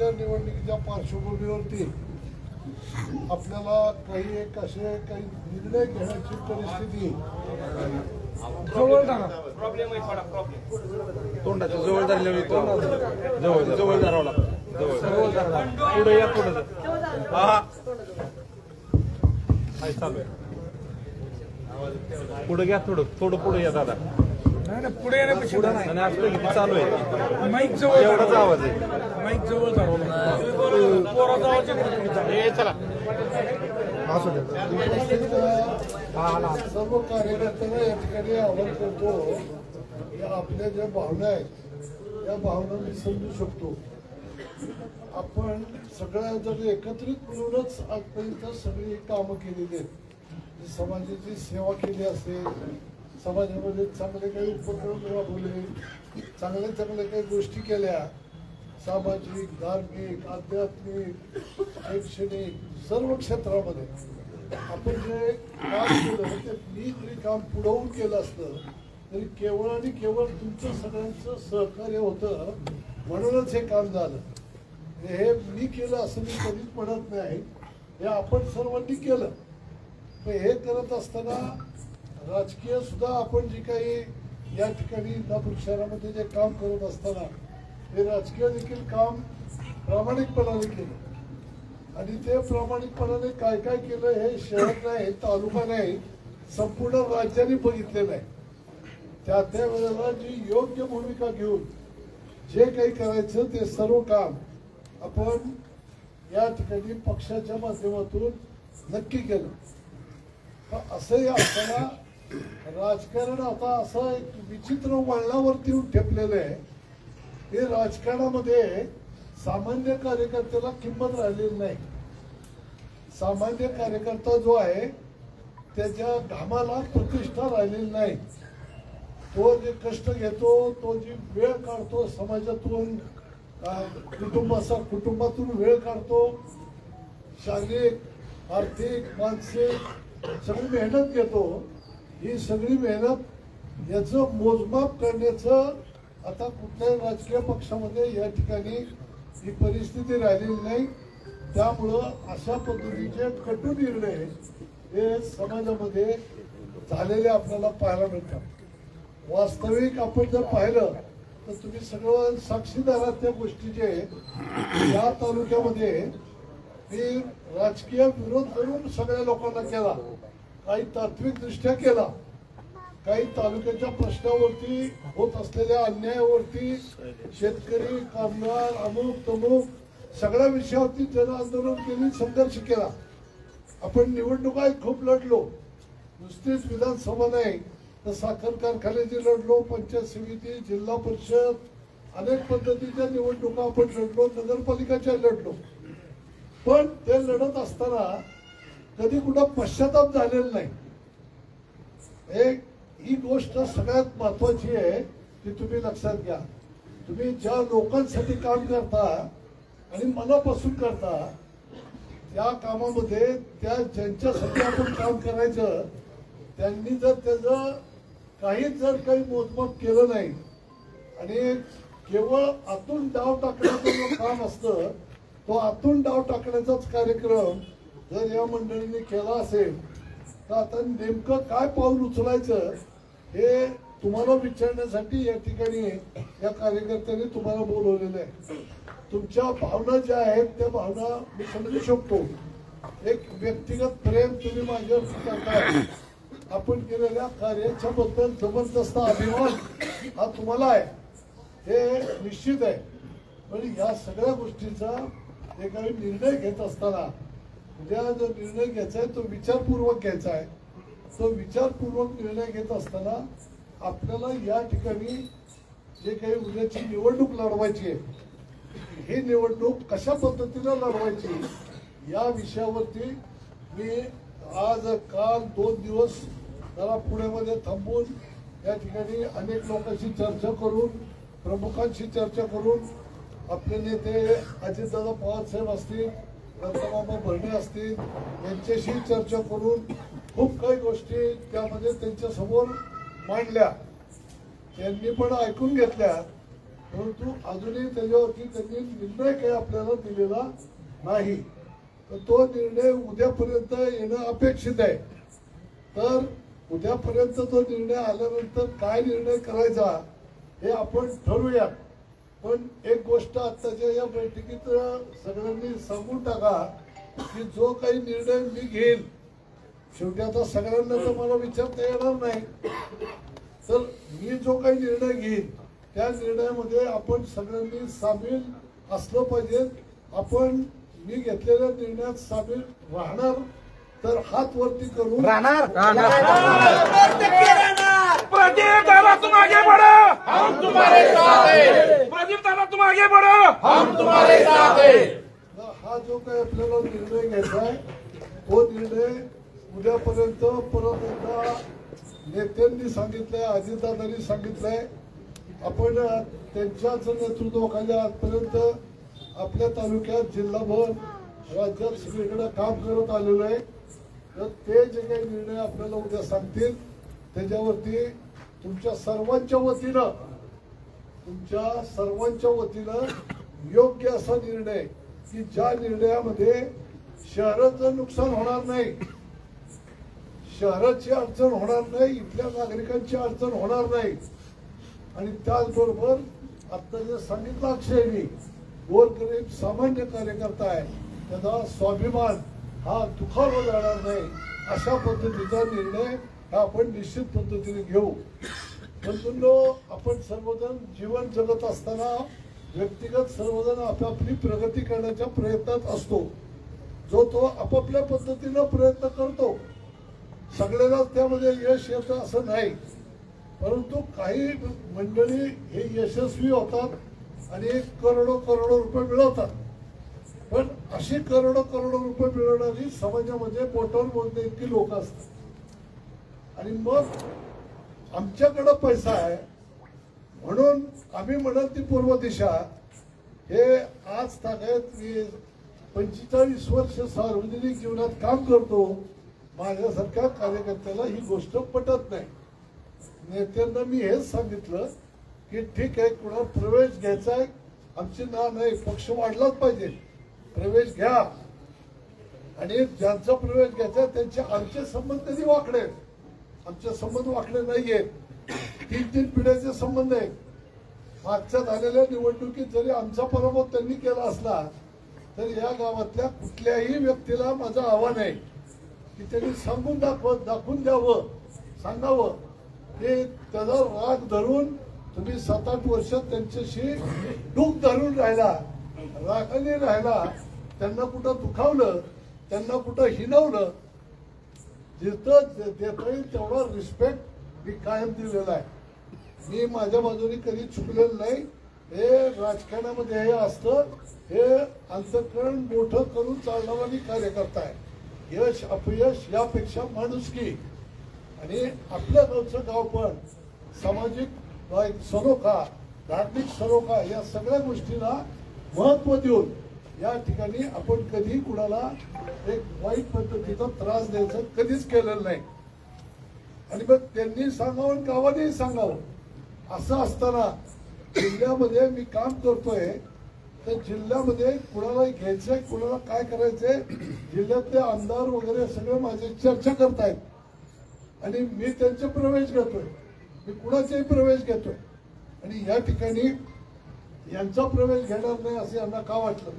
निवडणुकीच्या पार्श्वभूमीवरती आपल्याला काही एक असे काही निर्णय घेण्याची परिस्थिती तोंडाच्या जवळ धरल्यावर जवळ धरावं लागतं. पुढे या पुढे हा चालू आहे. पुढे घ्या थोडं पुढे या दादा. पुढे येण्यापेक्षा आणि असलं किती चालू आहे. माईक जवळ एवढाच आवाज आहे. माईक जवळ पोराचा आवाज येतो. चला सर्व कार्यकर्त्यांना या ठिकाणी आवाहन करतो की आपल्या ज्या भावना आहेत या भावना मी समजू शकतो. आपण सगळ्या जर एकत्रित मिळूनच आजपर्यंत सगळी कामं केलेली आहेत. समाजाची सेवा केली असेल, समाजामध्ये चांगले काही उपक्रम राबवले, चांगल्या काही गोष्टी केल्या, सामाजिक, धार्मिक, आध्यात्मिक, शैक्षणिक सर्व क्षेत्रामध्ये आपण जे काम केलं ते मी जरी काम पुढवून केलं असतं तरी केवळ आणि केवळ तुमचं सगळ्यांचं सहकार्य होतं म्हणूनच हे काम झालं. हे मी केलं असं मी कधीच म्हणत नाही, हे आपण सर्वांनी केलं. पण हे करत असताना राजकीय सुद्धा आपण जे काही या ठिकाणी इंदापूर शहरामध्ये जे काम करत असताना हे राजकीय देखील काम प्रामाणिकपणाने केलं. आणि ते प्रामाणिकपणाने काय काय केलं हे शहर नाही, तालुका नाही, संपूर्ण राज्याने बघितलेलं आहे. त्या वेळेला जी योग्य भूमिका घेऊन जे काही करायचं ते सर्व काम आपण या ठिकाणी पक्षाच्या माध्यमातून नक्की केलं. पण असंही असताना राजकारण आता असं एक विचित्र वळणावरती येऊन ठेपलेलं आहे. हे राजकारणामध्ये सामान्य कार्यकर्त्याला किंमत राहिलेली नाही. सामान्य कार्यकर्ता जो आहे त्याच्या घामाला प्रतिष्ठा राहिलेली नाही. तो जे कष्ट घेतो, तो जी वेळ काढतो, समाजातून कुटुंबातून वेळ काढतो, शारीरिक, आर्थिक, मानसिक सगळी मेहनत घेतो. ही सगळी मेहनत याचं मोजमाप करण्याचं आता कुठल्याही राजकीय पक्षामध्ये या ठिकाणी ही परिस्थिती राहिलेली नाही. त्यामुळं अशा पद्धतीचे कटू निर्णय हे समाजामध्ये झालेले आपल्याला पाहायला मिळतात. वास्तविक आपण जर पाहिलं तर तुम्ही सगळं साक्षीदार आहात त्या गोष्टीचे. या तालुक्यामध्ये मी राजकीय विरोध करून सगळ्या लोकांना केला, काही तात्विक दृष्ट्या केला, काही तालुक्याच्या प्रश्नावरती होत असलेल्या अन्यायावरती, शेतकरी, कामगार, अमुक तमुक सगळ्या विषयावरती जन आंदोलन केली, संघर्ष केला. आपण निवडणुका खूप लढलो. नुसतीच विधानसभा नाही तर साखर कारखान्याची लढलो, पंचायत समिती, जिल्हा परिषद अनेक पद्धतीच्या निवडणुका आपण लढलो, नगरपालिकाच्या लढलो. पण ते लढत असताना कधी कुठं पश्चाताप झालेला नाही. ही गोष्ट सगळ्यात महत्वाची आहे ती तुम्ही लक्षात घ्या. तुम्ही ज्या लोकांसाठी काम करता आणि मनापासून करता त्या कामामध्ये त्या ज्यांच्यासाठी आपण काम करायचं त्यांनी जर त्याचं काही मोजमाप केलं नाही आणि केवळ आतून डाव टाकण्याचं जो काम असतं तो आतून डाव टाकण्याचाच कार्यक्रम जर या मंडळींनी केला असेल तर आता नेमकं काय पाऊल उचलायचं हे तुम्हाला विचारण्यासाठी या ठिकाणी या कार्यकर्त्यांनी तुम्हाला बोलवलेलं आहे. तुमच्या भावना ज्या आहेत त्या भावना मी समजू शकतो. एक व्यक्तिगत प्रेम तुम्ही माझ्यावर करताय. आपण केलेल्या कार्याच्या बद्दल जबरदस्त अभिमान हा तुम्हाला आहे, हे निश्चित आहे. पण या सगळ्या गोष्टीचा काही निर्णय घेत असताना उद्या जो निर्णय घ्यायचा आहे तो विचारपूर्वक घ्यायचा आहे. तो विचारपूर्वक निर्णय घेत असताना आपल्याला या ठिकाणी जे काही उद्याची निवडणूक लढवायची आहे ही निवडणूक कशा पद्धतीनं लढवायची या विषयावरती मी आज काल 2 दिवस जरा पुण्यामध्ये थांबून या ठिकाणी अनेक लोकांशी चर्चा करून, प्रमुखांशी चर्चा करून, आपले नेते अजितदादा पवार साहेब असतील, रत्नामामा भरणे असतील यांच्याशी चर्चा करून खूप काही गोष्टी त्यामध्ये त्यांच्यासमोर मांडल्या. त्यांनी पण ऐकून घेतल्या परंतु अजूनही त्याच्यावरती त्यांनी निर्णय काही आपल्याला दिलेला नाही. तर तो निर्णय उद्यापर्यंत येणं अपेक्षित आहे. तर उद्यापर्यंत तो निर्णय आल्यानंतर काय निर्णय करायचा हे आपण ठरवूया. पण एक गोष्ट आत्ताच्या या बैठकीत सगळ्यांनी सांगून टाका की जो काही निर्णय मी घेईल, शेवटी आता सगळ्यांना तर मला विचारता येणार नाही, तर मी जो काही निर्णय घेईन त्या निर्णयामध्ये आपण सगळ्यांनी सामील असलं पाहिजे. आपण मी घेतलेल्या निर्णयात सामील राहणार तर हात वरती करून प्रदीप दादा तुम आगे बढ़ो, हम तुम्हारे साथ हैं. प्रदीप दादा तुम आगे बढ़ो, हम तुम्हारे साथ हैं. हा जो काही आपल्याला निर्णय घ्यायचा आहे तो निर्णय उद्यापर्यंत परत एकदा नेत्यांनी सांगितलंय, अजितदादांनी सांगितलंय, आपण त्यांच्याच नेतृत्वाखाली आजपर्यंत आपल्या तालुक्यात जिल्हाभर राज्यात सगळीकडे काम करत आलेलो आहे. तर ते जे काही निर्णय आपल्याला उद्या सांगतील त्याच्यावरती तुमच्या सर्वांच्या वतीनं योग्य असा निर्णय की ज्या निर्णयामध्ये शहराचं नुकसान होणार नाही, शहराची अडचण होणार नाही, इथल्या नागरिकांची अडचण होणार नाही आणि त्याचबरोबर आता जे सांगितलं अक्षयनी गोरगरीब सामान्य कार्यकर्ता आहे त्याचा स्वाभिमान हा दुखावला जाणार नाही अशा पद्धतीचा निर्णय हा आपण निश्चित पद्धतीने घेऊ. परंतु आपण सर्वजण जीवन जगत असताना व्यक्तिगत सर्वजण आपापली प्रगती करण्याच्या प्रयत्नात असतो. जो तो आपापल्या पद्धतीनं प्रयत्न करतो. सगळ्यांनाच त्यामध्ये यश येतं असं नाही, परंतु काही मंडळी हे यशस्वी होतात आणि करोडो रुपये मिळवतात. पण अशी करोडो रुपये मिळवणारी समाजामध्ये बोटावर मोजणे इतकी लोक असतात आणि मग आमच्याकडं पैसा आहे म्हणून आम्ही म्हणत ती पूर्व दिशा हे आज तागायत मी 45 वर्ष सार्वजनिक जीवनात काम करतो. माझ्यासारख्या कार्यकर्त्याला ही गोष्ट पटत नाही. नेत्यांना मी हेच सांगितलं की ठीक आहे, कुणा प्रवेश घ्यायचा आहे आमची ना नाही, पक्ष वाढलाच पाहिजे, प्रवेश घ्या आणि ज्यांचा प्रवेश घ्यायचा त्यांचे आमचे संबंध कधी वाकडे, आमचे संबंध वाकडे नाहीयेत. 3 पिढ्याचे संबंध आहेत. मागच्या झालेल्या निवडणुकीत जरी आमचा पराभव त्यांनी केला असला तर या गावातल्या कुठल्याही व्यक्तीला माझं आव्हान आहे की त्यांनी दाखवून द्यावं, सांगावं की त्याचा राग धरून तुम्ही 7-8 वर्ष त्यांच्याशी डूक धरून राहिला, रागाने राहिला, त्यांना कुठं दुखावलं, त्यांना कुठं हिणवलं. जिथं देता येईल तेवढा रिस्पेक्ट मी कायम दिलेला आहे. मी माझ्या बाजूने कधी चुकलेलं नाही. हे राजकारणामध्ये हे असतं, हे अंतःकरण मोठं करून चालणारा कार्यकर्ता आहे. यश अपयश यापेक्षा माणुसकी आणि आपल्या गावचं गाव पण सामाजिक सलोखा, धार्मिक सलोखा या सगळ्या गोष्टीला महत्व देऊन या ठिकाणी आपण कधी कुणाला एक वाईट पद्धतीचा त्रास द्यायचा कधीच केलेलं नाही. आणि मग त्यांनी सांगावं, गावानेही सांगावं. असं असताना जिल्ह्यामध्ये मी काम करतोय तर जिल्ह्यामध्ये कुणाला घ्यायचंय, कुणाला काय करायचंय, जिल्ह्यातले आमदार वगैरे सगळे माझे चर्चा करतायत आणि मी त्यांचे प्रवेश घेतोय, मी कुणाचाही प्रवेश घेतोय आणि या ठिकाणी यांचा प्रवेश घेणार नाही असं यांना का वाटलं?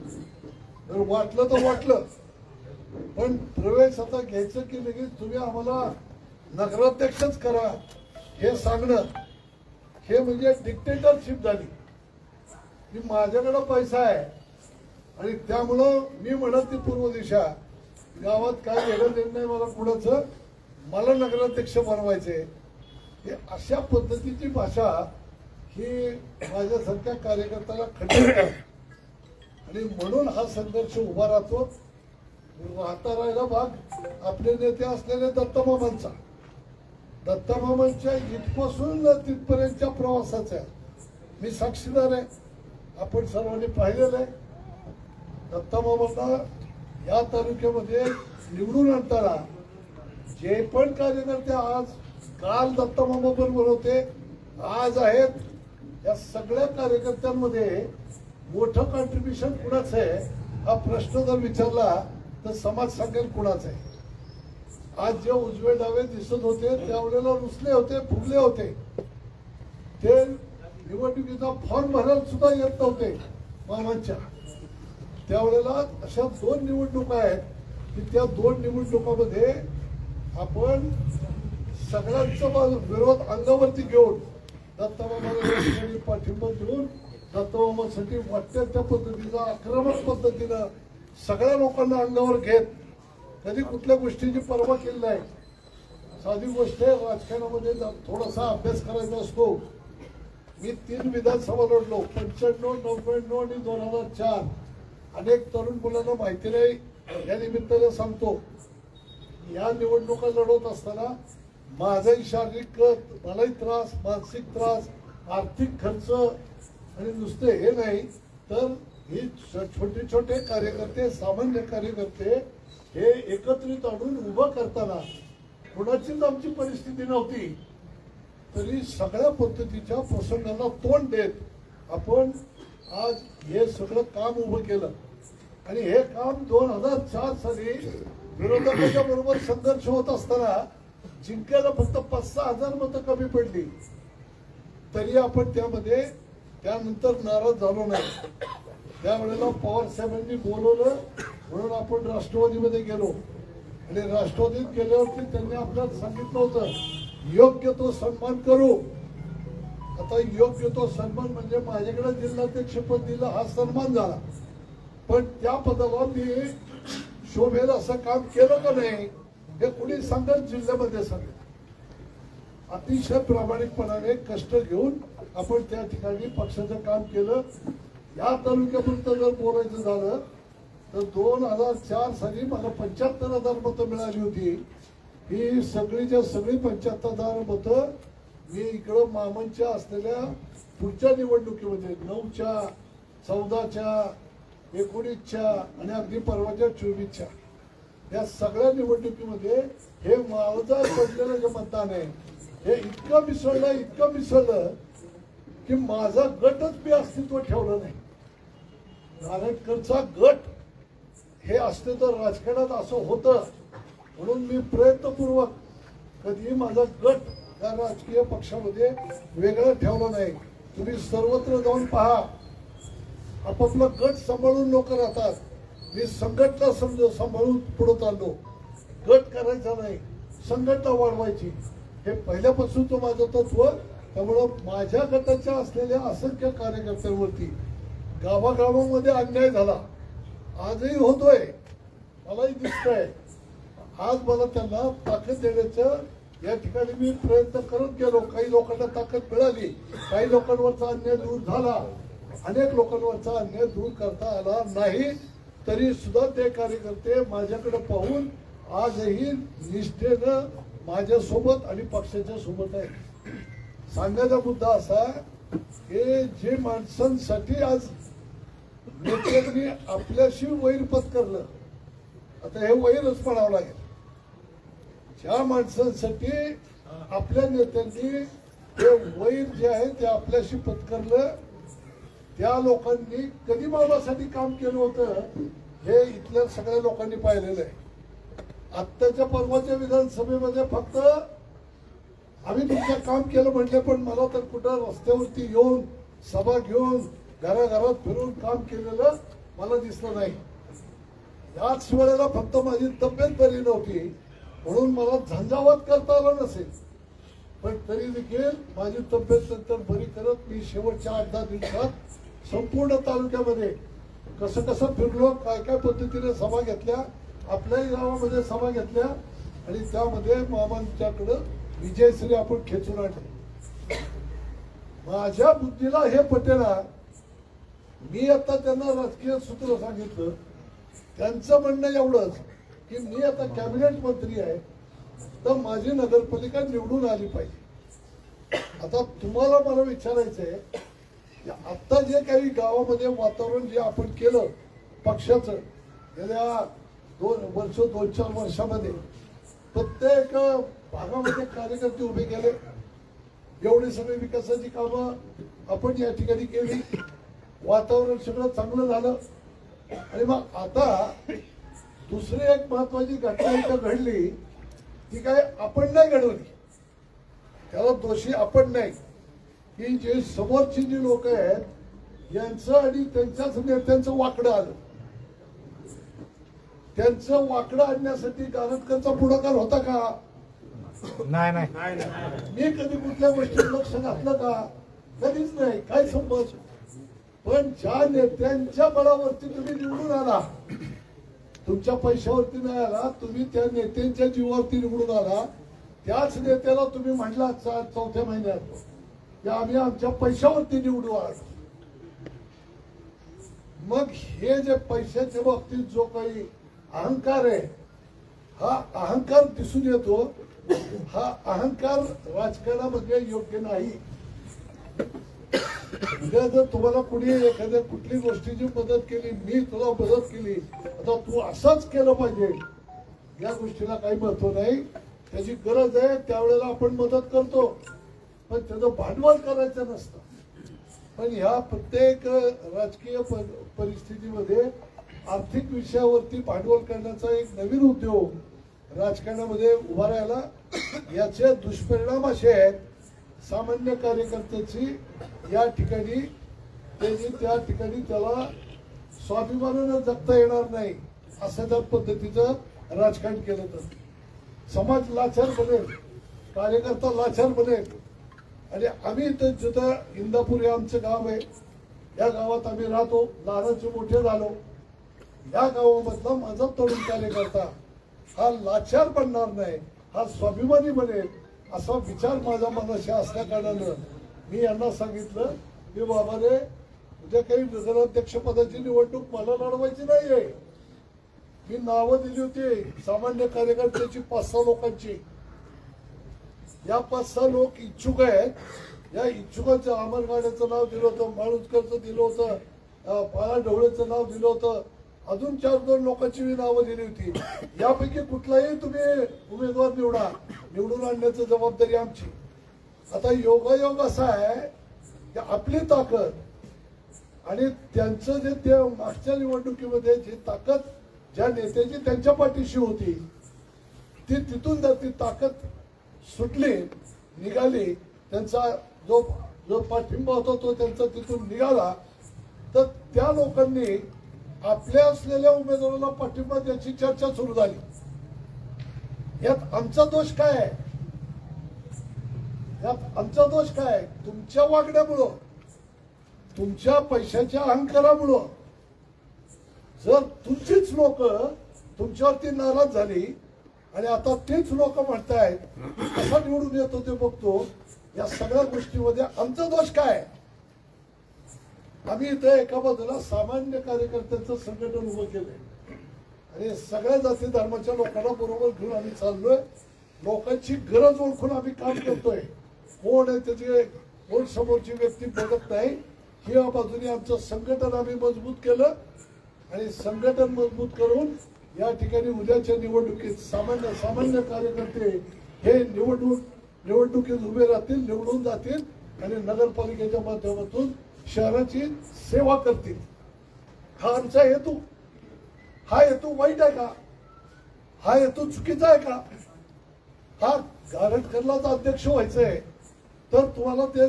जर वाटलं तर वाटलं, पण प्रवेश आता घ्यायचं की लगेच तुम्ही आम्हाला नगराध्यक्षच करा हे सांगणं हे म्हणजे डिक्टेटरशिप झाली. की माझ्याकडे पैसा आहे आणि त्यामुळं मी म्हणत ती पूर्व दिशा गावात काय वेगळं निर्णय मला कुणाचं मला नगराध्यक्ष बनवायचे हे अशा पद्धतीची भाषा ही माझ्यासारख्या कार्यकर्त्याला खंडित आणि म्हणून हा संघर्ष उभा राहतो. राहता राहिला भाग आपले नेते असलेले दत्तमामांचा, दत्तमामांच्या इथपासून तिथपर्यंतच्या प्रवासाचा मी साक्षीदार आहे. आपण सर्वांनी पाहिलेलं आहे. दत्तमामांना या तालुक्यामध्ये निवडून आणताना जे पण कार्यकर्ते आज काल दत्तमामा बरोबर होते, आज आहेत या सगळ्या कार्यकर्त्यांमध्ये मोठं कॉन्ट्रीब्युशन कुणाचं आहे हा प्रश्न जर विचारला तर समाज सांगेल कुणाचं आहे. आज जे उजवे डावे दिसत होते त्यावेळेला रुसले होते, फुगले होते. ते निवडणुकीचा फॉर्म भरायला सुद्धा येत नव्हते मामांच्या. त्यावेळेला अशा 2 निवडणुका आहेत की त्या 2 निवडणुकांमध्ये आपण सगळ्यांचा विरोध अंगावरती घेऊन दत्ताबाबांना पाठिंबा देऊन दत्ताबाबांसाठी वाटत्या त्या पद्धतीचा आक्रमक पद्धतीनं सगळ्या लोकांना अंगावर घेत कधी कुठल्या गोष्टीची पर्वा केली नाही. साधी गोष्ट आहे, राजकारणामध्ये थोडासा अभ्यास करायचा असतो. मी 3 विधानसभा लढलो, 95, 99 आणि 2004. अनेक तरुण मुलांना माहिती नाही, या निमित्ताने सांगतो. या निवडणुका लढवत असताना माझाही शारीरिक मलाही त्रास, मानसिक त्रास, आर्थिक खर्च आणि नुसते हे नाही तर हे छोटे छोटे कार्यकर्ते, सामान्य कार्यकर्ते हे एकत्रित आणून उभं करताना कुणाचीच आमची परिस्थिती नव्हती तरी सगळ्या पद्धतीच्या प्रसंगांना तोंड देत आपण आज हे सगळं काम उभं केलं. आणि हे काम 2004 साली विरोधकांच्या बरोबर संघर्ष होत असताना जिंकायला फक्त 5-6 हजार मतं कमी पडली तरी आपण त्यामध्ये त्यानंतर नाराज झालो नाही. त्यावेळेला पवार साहेबांनी बोलवलं म्हणून आपण राष्ट्रवादीमध्ये गेलो आणि राष्ट्रवादीत गेल्यावरती त्यांनी आपल्याला सांगितलं होतं योग्य तो सन्मान करू. आता योग्य तो सन्मान म्हणजे माझ्याकडे जिल्हाध्यक्ष पद दिलं हा सन्मान झाला, पण त्या पदाला मी शोभेल असं काम केलं का नाही हे कुणी सांगेल जिल्ह्यामध्ये सांगेल. अतिशय प्रामाणिकपणाने कष्ट घेऊन आपण त्या ठिकाणी पक्षाचं काम केलं. या तालुक्यापर्यंत जर बोलायचं झालं तर 2004 साली मला 75,000 मतं मिळाली होती. ही सगळीच्या सगळी 75,000 मतं मी इकडं मामांच्या असलेल्या पुढच्या निवडणुकीमध्ये 9च्या, 14च्या, 19च्या आणि अगदी परवाच्या 24च्या या सगळ्या निवडणुकीमध्ये हे माझं पडलेलं जे मतदान आहे हे इतकं मिसळलं की माझा गटच मी अस्तित्व ठेवलं नाही. नारायणकरचा गट हे असते तर राजकारणात असं होतं म्हणून मी प्रयत्नपूर्वक कधी माझा गट या राजकीय पक्षामध्ये वेगळा ठेवला नाही. तुम्ही सर्वत्र जाऊन पहा आपापला गट सांभाळून लोक राहतात. मी संघटना सांभाळून पुढे चाललो. गट करायचा नाही, संघटना वाढवायची हे पहिल्यापासूनचं माझं तत्व. त्यामुळं माझ्या गटाच्या असलेल्या असंख्य कार्यकर्त्यांवरती गावागावामध्ये अन्याय झाला, आजही होतोय, मलाही दिसतंय. आज मला त्यांना ताकद देण्याचं या ठिकाणी मी प्रयत्न करत गेलो. काही लोकांना ताकद मिळाली, काही लोकांवरचा अन्याय दूर झाला, अनेक लोकांवरचा अन्याय दूर करता आला नाही तरी सुद्धा ते कार्यकर्ते माझ्याकडे पाहून आजही निष्ठेनं माझ्यासोबत आणि पक्षाच्या सोबत आहे. सांगायचा मुद्दा असा की जे माणसांसाठी आज नेत्यांनी आपल्याशी वैर पत्करलं, आता हे वैरच म्हणावं लागेल. ज्या माणसांसाठी आपल्या नेत्यांनी हे वैर जे आहे ते आपल्याशी पत्करलं त्या लोकांनी कधी मामासाठी काम केलं होतं हे इथल्या सगळ्या लोकांनी पाहिलेलं आहे. आत्ताच्या परवाच्या विधानसभेमध्ये फक्त आम्ही तुमचं काम केलं म्हटले पण मला तर कुठं रस्त्यावरती येऊन सभा घेऊन घराघरात फिरून काम केलेलं मला दिसलं नाही. याच वेळेला फक्त माझी तब्येत बरी नव्हती म्हणून मला झंझावात करता आला नसेल, पण तरी देखील माझी तब्येत नंतर बरी करत मी शेवटच्या 8-10 दिवसात संपूर्ण तालुक्यामध्ये कसं कसं फिरलो, काय काय पद्धतीने सभा घेतल्या, आपल्याही गावामध्ये सभा घेतल्या आणि त्यामध्ये मामांच्याकडं विजयश्री आपण खेचून आणले. माझ्या बुद्धीला हे पटेना. मी आता त्यांना राजकीय सूत्र सांगितलं, त्यांचं म्हणणं एवढंच की मी आता कॅबिनेट मंत्री आहे तर माझी नगरपालिका निवडून आली पाहिजे. आता तुम्हाला मला विचारायचं आहे आता जे काही गावामध्ये वातावरण जे आपण केलं पक्षाचं गेल्या 2-4 वर्षामध्ये प्रत्येक भागामध्ये कार्यकर्ते उभे केले, एवढी सगळी विकासाची कामं आपण या ठिकाणी केली, वातावरण सगळं चांगलं झालं. आणि मग आता दुसरी एक महत्वाची घटना इथं घडली, ती काय आपण नाही घडवली, त्याला दोषी आपण नाही, की जे समोरची जी लोक आहेत यांचं आणि त्यांच्याच नेत्यांचं वाकडं आलं. त्यांचं वाकडं आणण्यासाठी गारटकरचा पुढाकार होता का? नाही नाही मी कधी कुठल्या गोष्टीत लक्ष घातलं का? कधीच नाही. काय संबंध? पण ज्या नेत्यांच्या बळावरती तुम्ही निवडून आला, तुमच्या पैशावरती नाही आला, तुम्ही त्या नेत्यांच्या जीवावरती निवडून आला, त्याच नेत्याला तुम्ही म्हटला चौथ्या महिन्यात की आम्ही आमच्या पैशावरती निवडू आलो. मग हे जे पैशाच्या बाबतीत जो काही अहंकार आहे, हा अहंकार दिसून येतो. हा अहंकार राजकारणामध्ये योग्य नाही. उद्या जर तुम्हाला कुणी एखाद्या कुठली गोष्टीची मदत केली, मी तुला मदत केली, आता तू असंच केलं पाहिजे, या गोष्टीला काही महत्व नाही. त्याची गरज आहे त्यावेळेला आपण मदत करतो, पण त्याचं भांडवल करायचं नसतं. पण ह्या प्रत्येक राजकीय परिस्थितीमध्ये आर्थिक विषयावरती भांडवल करण्याचा एक नवीन उद्योग राजकारणामध्ये उभा राहिला. याचे दुष्परिणाम असे आहेत, सामान्य कार्यकर्त्याची या ठिकाणी त्या ठिकाणी त्याला स्वाभिमानानं जगता येणार नाही, असं त्या पद्धतीचं राजकारण केलं तर समाज लाचार बनेल, कार्यकर्ता लाचार बनेल. आणि आम्ही जिथं इंदापूर हे आमचं गाव आहे, या गावात आम्ही राहतो, लहानाचे मोठे झालो. या गावामधला माझा तरुण कार्यकर्ता हा लाचार बनणार नाही, हा स्वाभिमानी बनेल, असा विचार माझ्या मनाशी असल्या कारणानं मी यांना सांगितलं की बाबा रे, उद्या काही नगराध्यक्ष पदाची निवडणूक मला लढवायची नाहीये. मी नावं दिली होती सामान्य कार्यकर्त्याची 5-6 लोकांची. या 5-6 लोक इच्छुक आहेत. या इच्छुकांचं अमरगाड्याचं नाव दिलं होतं, माळुसकरचं दिलं होतं, पाला ढवळेचं नाव दिलं होतं, अजून 4-2 लोकांची मी नावं दिली होती. यापैकी कुठलाही तुम्ही उमेदवार निवडा, निवडून आणण्याची जबाबदारी आमची. आता योगायोग असा आहे की आपली ताकद आणि त्यांचं जे ते मागच्या निवडणुकीमध्ये जी ताकद ज्या नेत्याची त्यांच्या पाठीशी होती, ती तिथून जर ती ताकद सुटली, निघाली, त्यांचा जो पाठिंबा होता तो त्यांचा तिथून निघाला, तर त्या लोकांनी आपल्या असलेल्या उमेदवाराला पाठिंबा द्यायची चर्चा सुरू झाली. यात आमचा दोष काय आहे? यात आमचा दोष काय? तुमच्या वागण्यामुळं, तुमच्या पैशाच्या अहंकारामुळं जर तुमचीच लोक तुमच्यावरती नाराज झाली आणि आता तेच लोक म्हणतायत कसा निवडून येतो ते बघतो, या सगळ्या गोष्टीमध्ये आमचा दोष काय? आम्ही इथं एका बाजूला सामान्य कार्यकर्त्यांचं संघटन उभं केलंय आणि सगळ्या जाती धर्माच्या लोकांना बरोबर घेऊन आम्ही चाललोय. लोकांची गरज ओळखून आम्ही काम करतोय. कोण आहे त्याची कोण समोरची व्यक्ती बघत नाही. या बाजूने आमचं संघटन आम्ही मजबूत केलं आणि संघटन मजबूत करून या ठिकाणी उद्याच्या निवडणुकीत सामान्य कार्यकर्ते हे निवडणुकीत उभे राहतील, निवडून जातील आणि नगरपालिकेच्या माध्यमातून शहराची सेवा करतील. हा आमचा हेतू. हा हेतू वाईट आहे का? हा हेतू चुकीचा आहे का? हा गारटकरलाच अध्यक्ष व्हायचंय तर तुम्हाला ते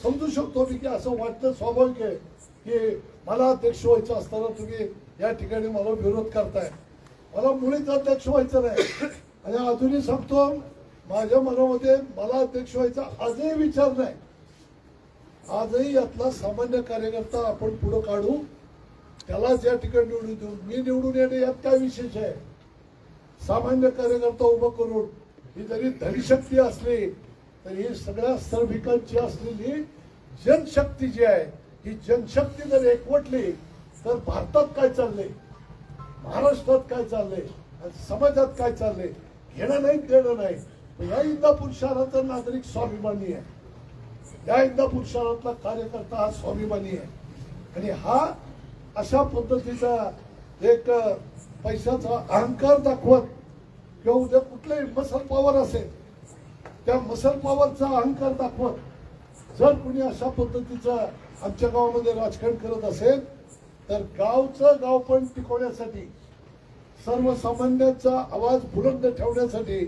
समजू शकतो मी की असं वाटतं, स्वाभाविक आहे की मला अध्यक्ष व्हायचं असताना तुम्ही या ठिकाणी मला विरोध करताय. मला मुळीच अध्यक्ष व्हायचं नाही आणि अजूनही सांगतो, माझ्या मनामध्ये मला अध्यक्ष व्हायचा आजही विचार नाही. आजही यातला सामान्य कार्यकर्ता आपण पुढे काढू, त्यालाच या ठिकाणी निवडून देऊ. मी निवडून येणे यात काय विशेष आहे? सामान्य कार्यकर्ता उभा करून ही जरी धनशक्ती असली तरी ही सगळ्या श्रमिकांची असलेली जनशक्ती जी आहे, ही जनशक्ती जर एकवटली तर भारतात काय चाललंय, महाराष्ट्रात काय चाललंय, समाजात काय चाललंय, घेणं नाही देणं नाही. या इंदापूर शहराचा नागरिक स्वाभिमानी आहे. या इंदापूर शहरातला कार्यकर्ता हा स्वाभिमानी आहे आणि हा अशा पद्धतीचा एक पैशाचा अहंकार दाखवत किंवा उद्या कुठलंही मसल पॉवर असेल त्या मसल पॉवरचा अहंकार दाखवत जर कुणी अशा पद्धतीचं आमच्या गावामध्ये राजकारण करत असेल तर गावचं गावपण टिकवण्यासाठी सर्वसामान्यांचा आवाज बुलंद ठेवण्यासाठी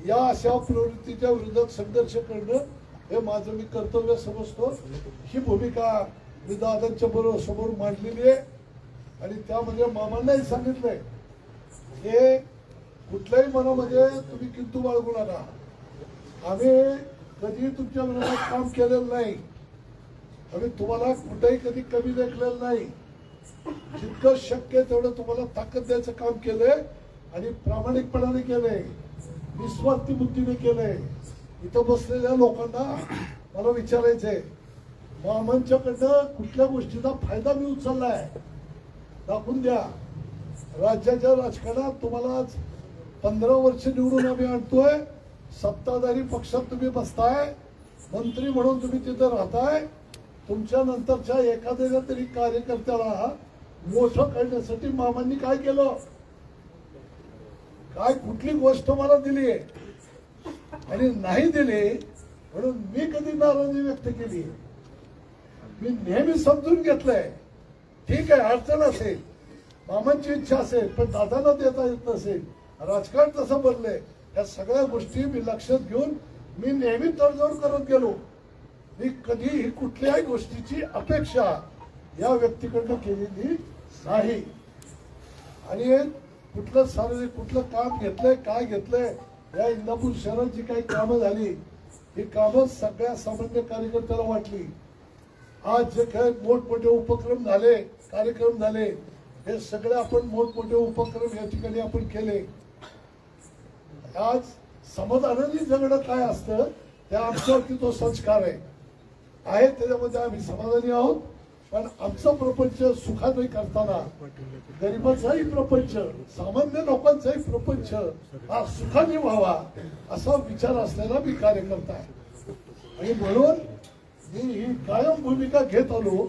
या अशा प्रवृत्तीच्या विरोधात संघर्ष करणं हे माझं मी कर्तव्य समजतो. ही भूमिका मी दादांच्या बरोबर समोर मांडलेली आहे आणि त्यामध्ये मामांनाही सांगितलंय हे कुठल्याही मनामध्ये तुम्ही किंतु बाळगू नका. आम्ही कधी तुमच्या विरोधात काम केलेलं नाही. आम्ही तुम्हाला कुठेही कधी कमी लेखलेलं नाही. जितकं शक्य तेवढं तुम्हाला ताकद द्यायचं काम केलंय आणि प्रामाणिकपणाने केलंय, निस्वार्थी बुद्धीने केलंय. इथं बसलेल्या लोकांना मला विचारायचंय मामांच्याकडनं कुठल्या गोष्टीचा फायदा मी उचललाय दाखवून द्या. राज्याच्या राजकारणात तुम्हाला आज 15 वर्ष निवडून आम्ही आणतोय. सत्ताधारी पक्षात तुम्ही बसताय, मंत्री म्हणून तुम्ही तिथं राहताय. तुमच्या नंतरच्या एखाद्या तरी कार्यकर्त्याला मोठं करण्यासाठी मामांनी काय केलं, काय कुठली गोष्ट मला दिली आणि नाही दिली म्हणून मी कधी नाराजी व्यक्त केली. मी नेहमी समजून घेतलंय ठीक आहे अडचण असेल, मामांची इच्छा असेल, पण दादांना देता येत नसेल, राजकारण तसं बनलंय. या सगळ्या गोष्टी मी लक्षात घेऊन मी नेहमी तडजोड करत गेलो. मी कधीही कुठल्याही गोष्टीची अपेक्षा या व्यक्तीकडनं केलेली नाही. आणि कुठलं सार्वजनिक कुठलं काम घेतलंय काय घेतलंय, या इंदापूर शहरात जी काही कामं झाली ही कामं सगळ्या सामान्य कार्यकर्त्याला वाटली. आज जे काही मोठमोठे उपक्रम झाले, कार्यक्रम झाले, हे सगळे आपण मोठमोठे उपक्रम या ठिकाणी आपण केले. आज समाधानाने जगणं काय असतं ते आमच्यावरती तो संस्कार आहे त्याच्यामध्ये आम्ही समाधानी आहोत. पण आमचा प्रपंच सुखाने करताना गरिबांचाही प्रपंच, सामान्य लोकांचाही प्रपंच हा सुखाने व्हावा असा विचार असलेला मी कार्यकर्ता आहे. आणि म्हणून मी ही कायम भूमिका घेत आलो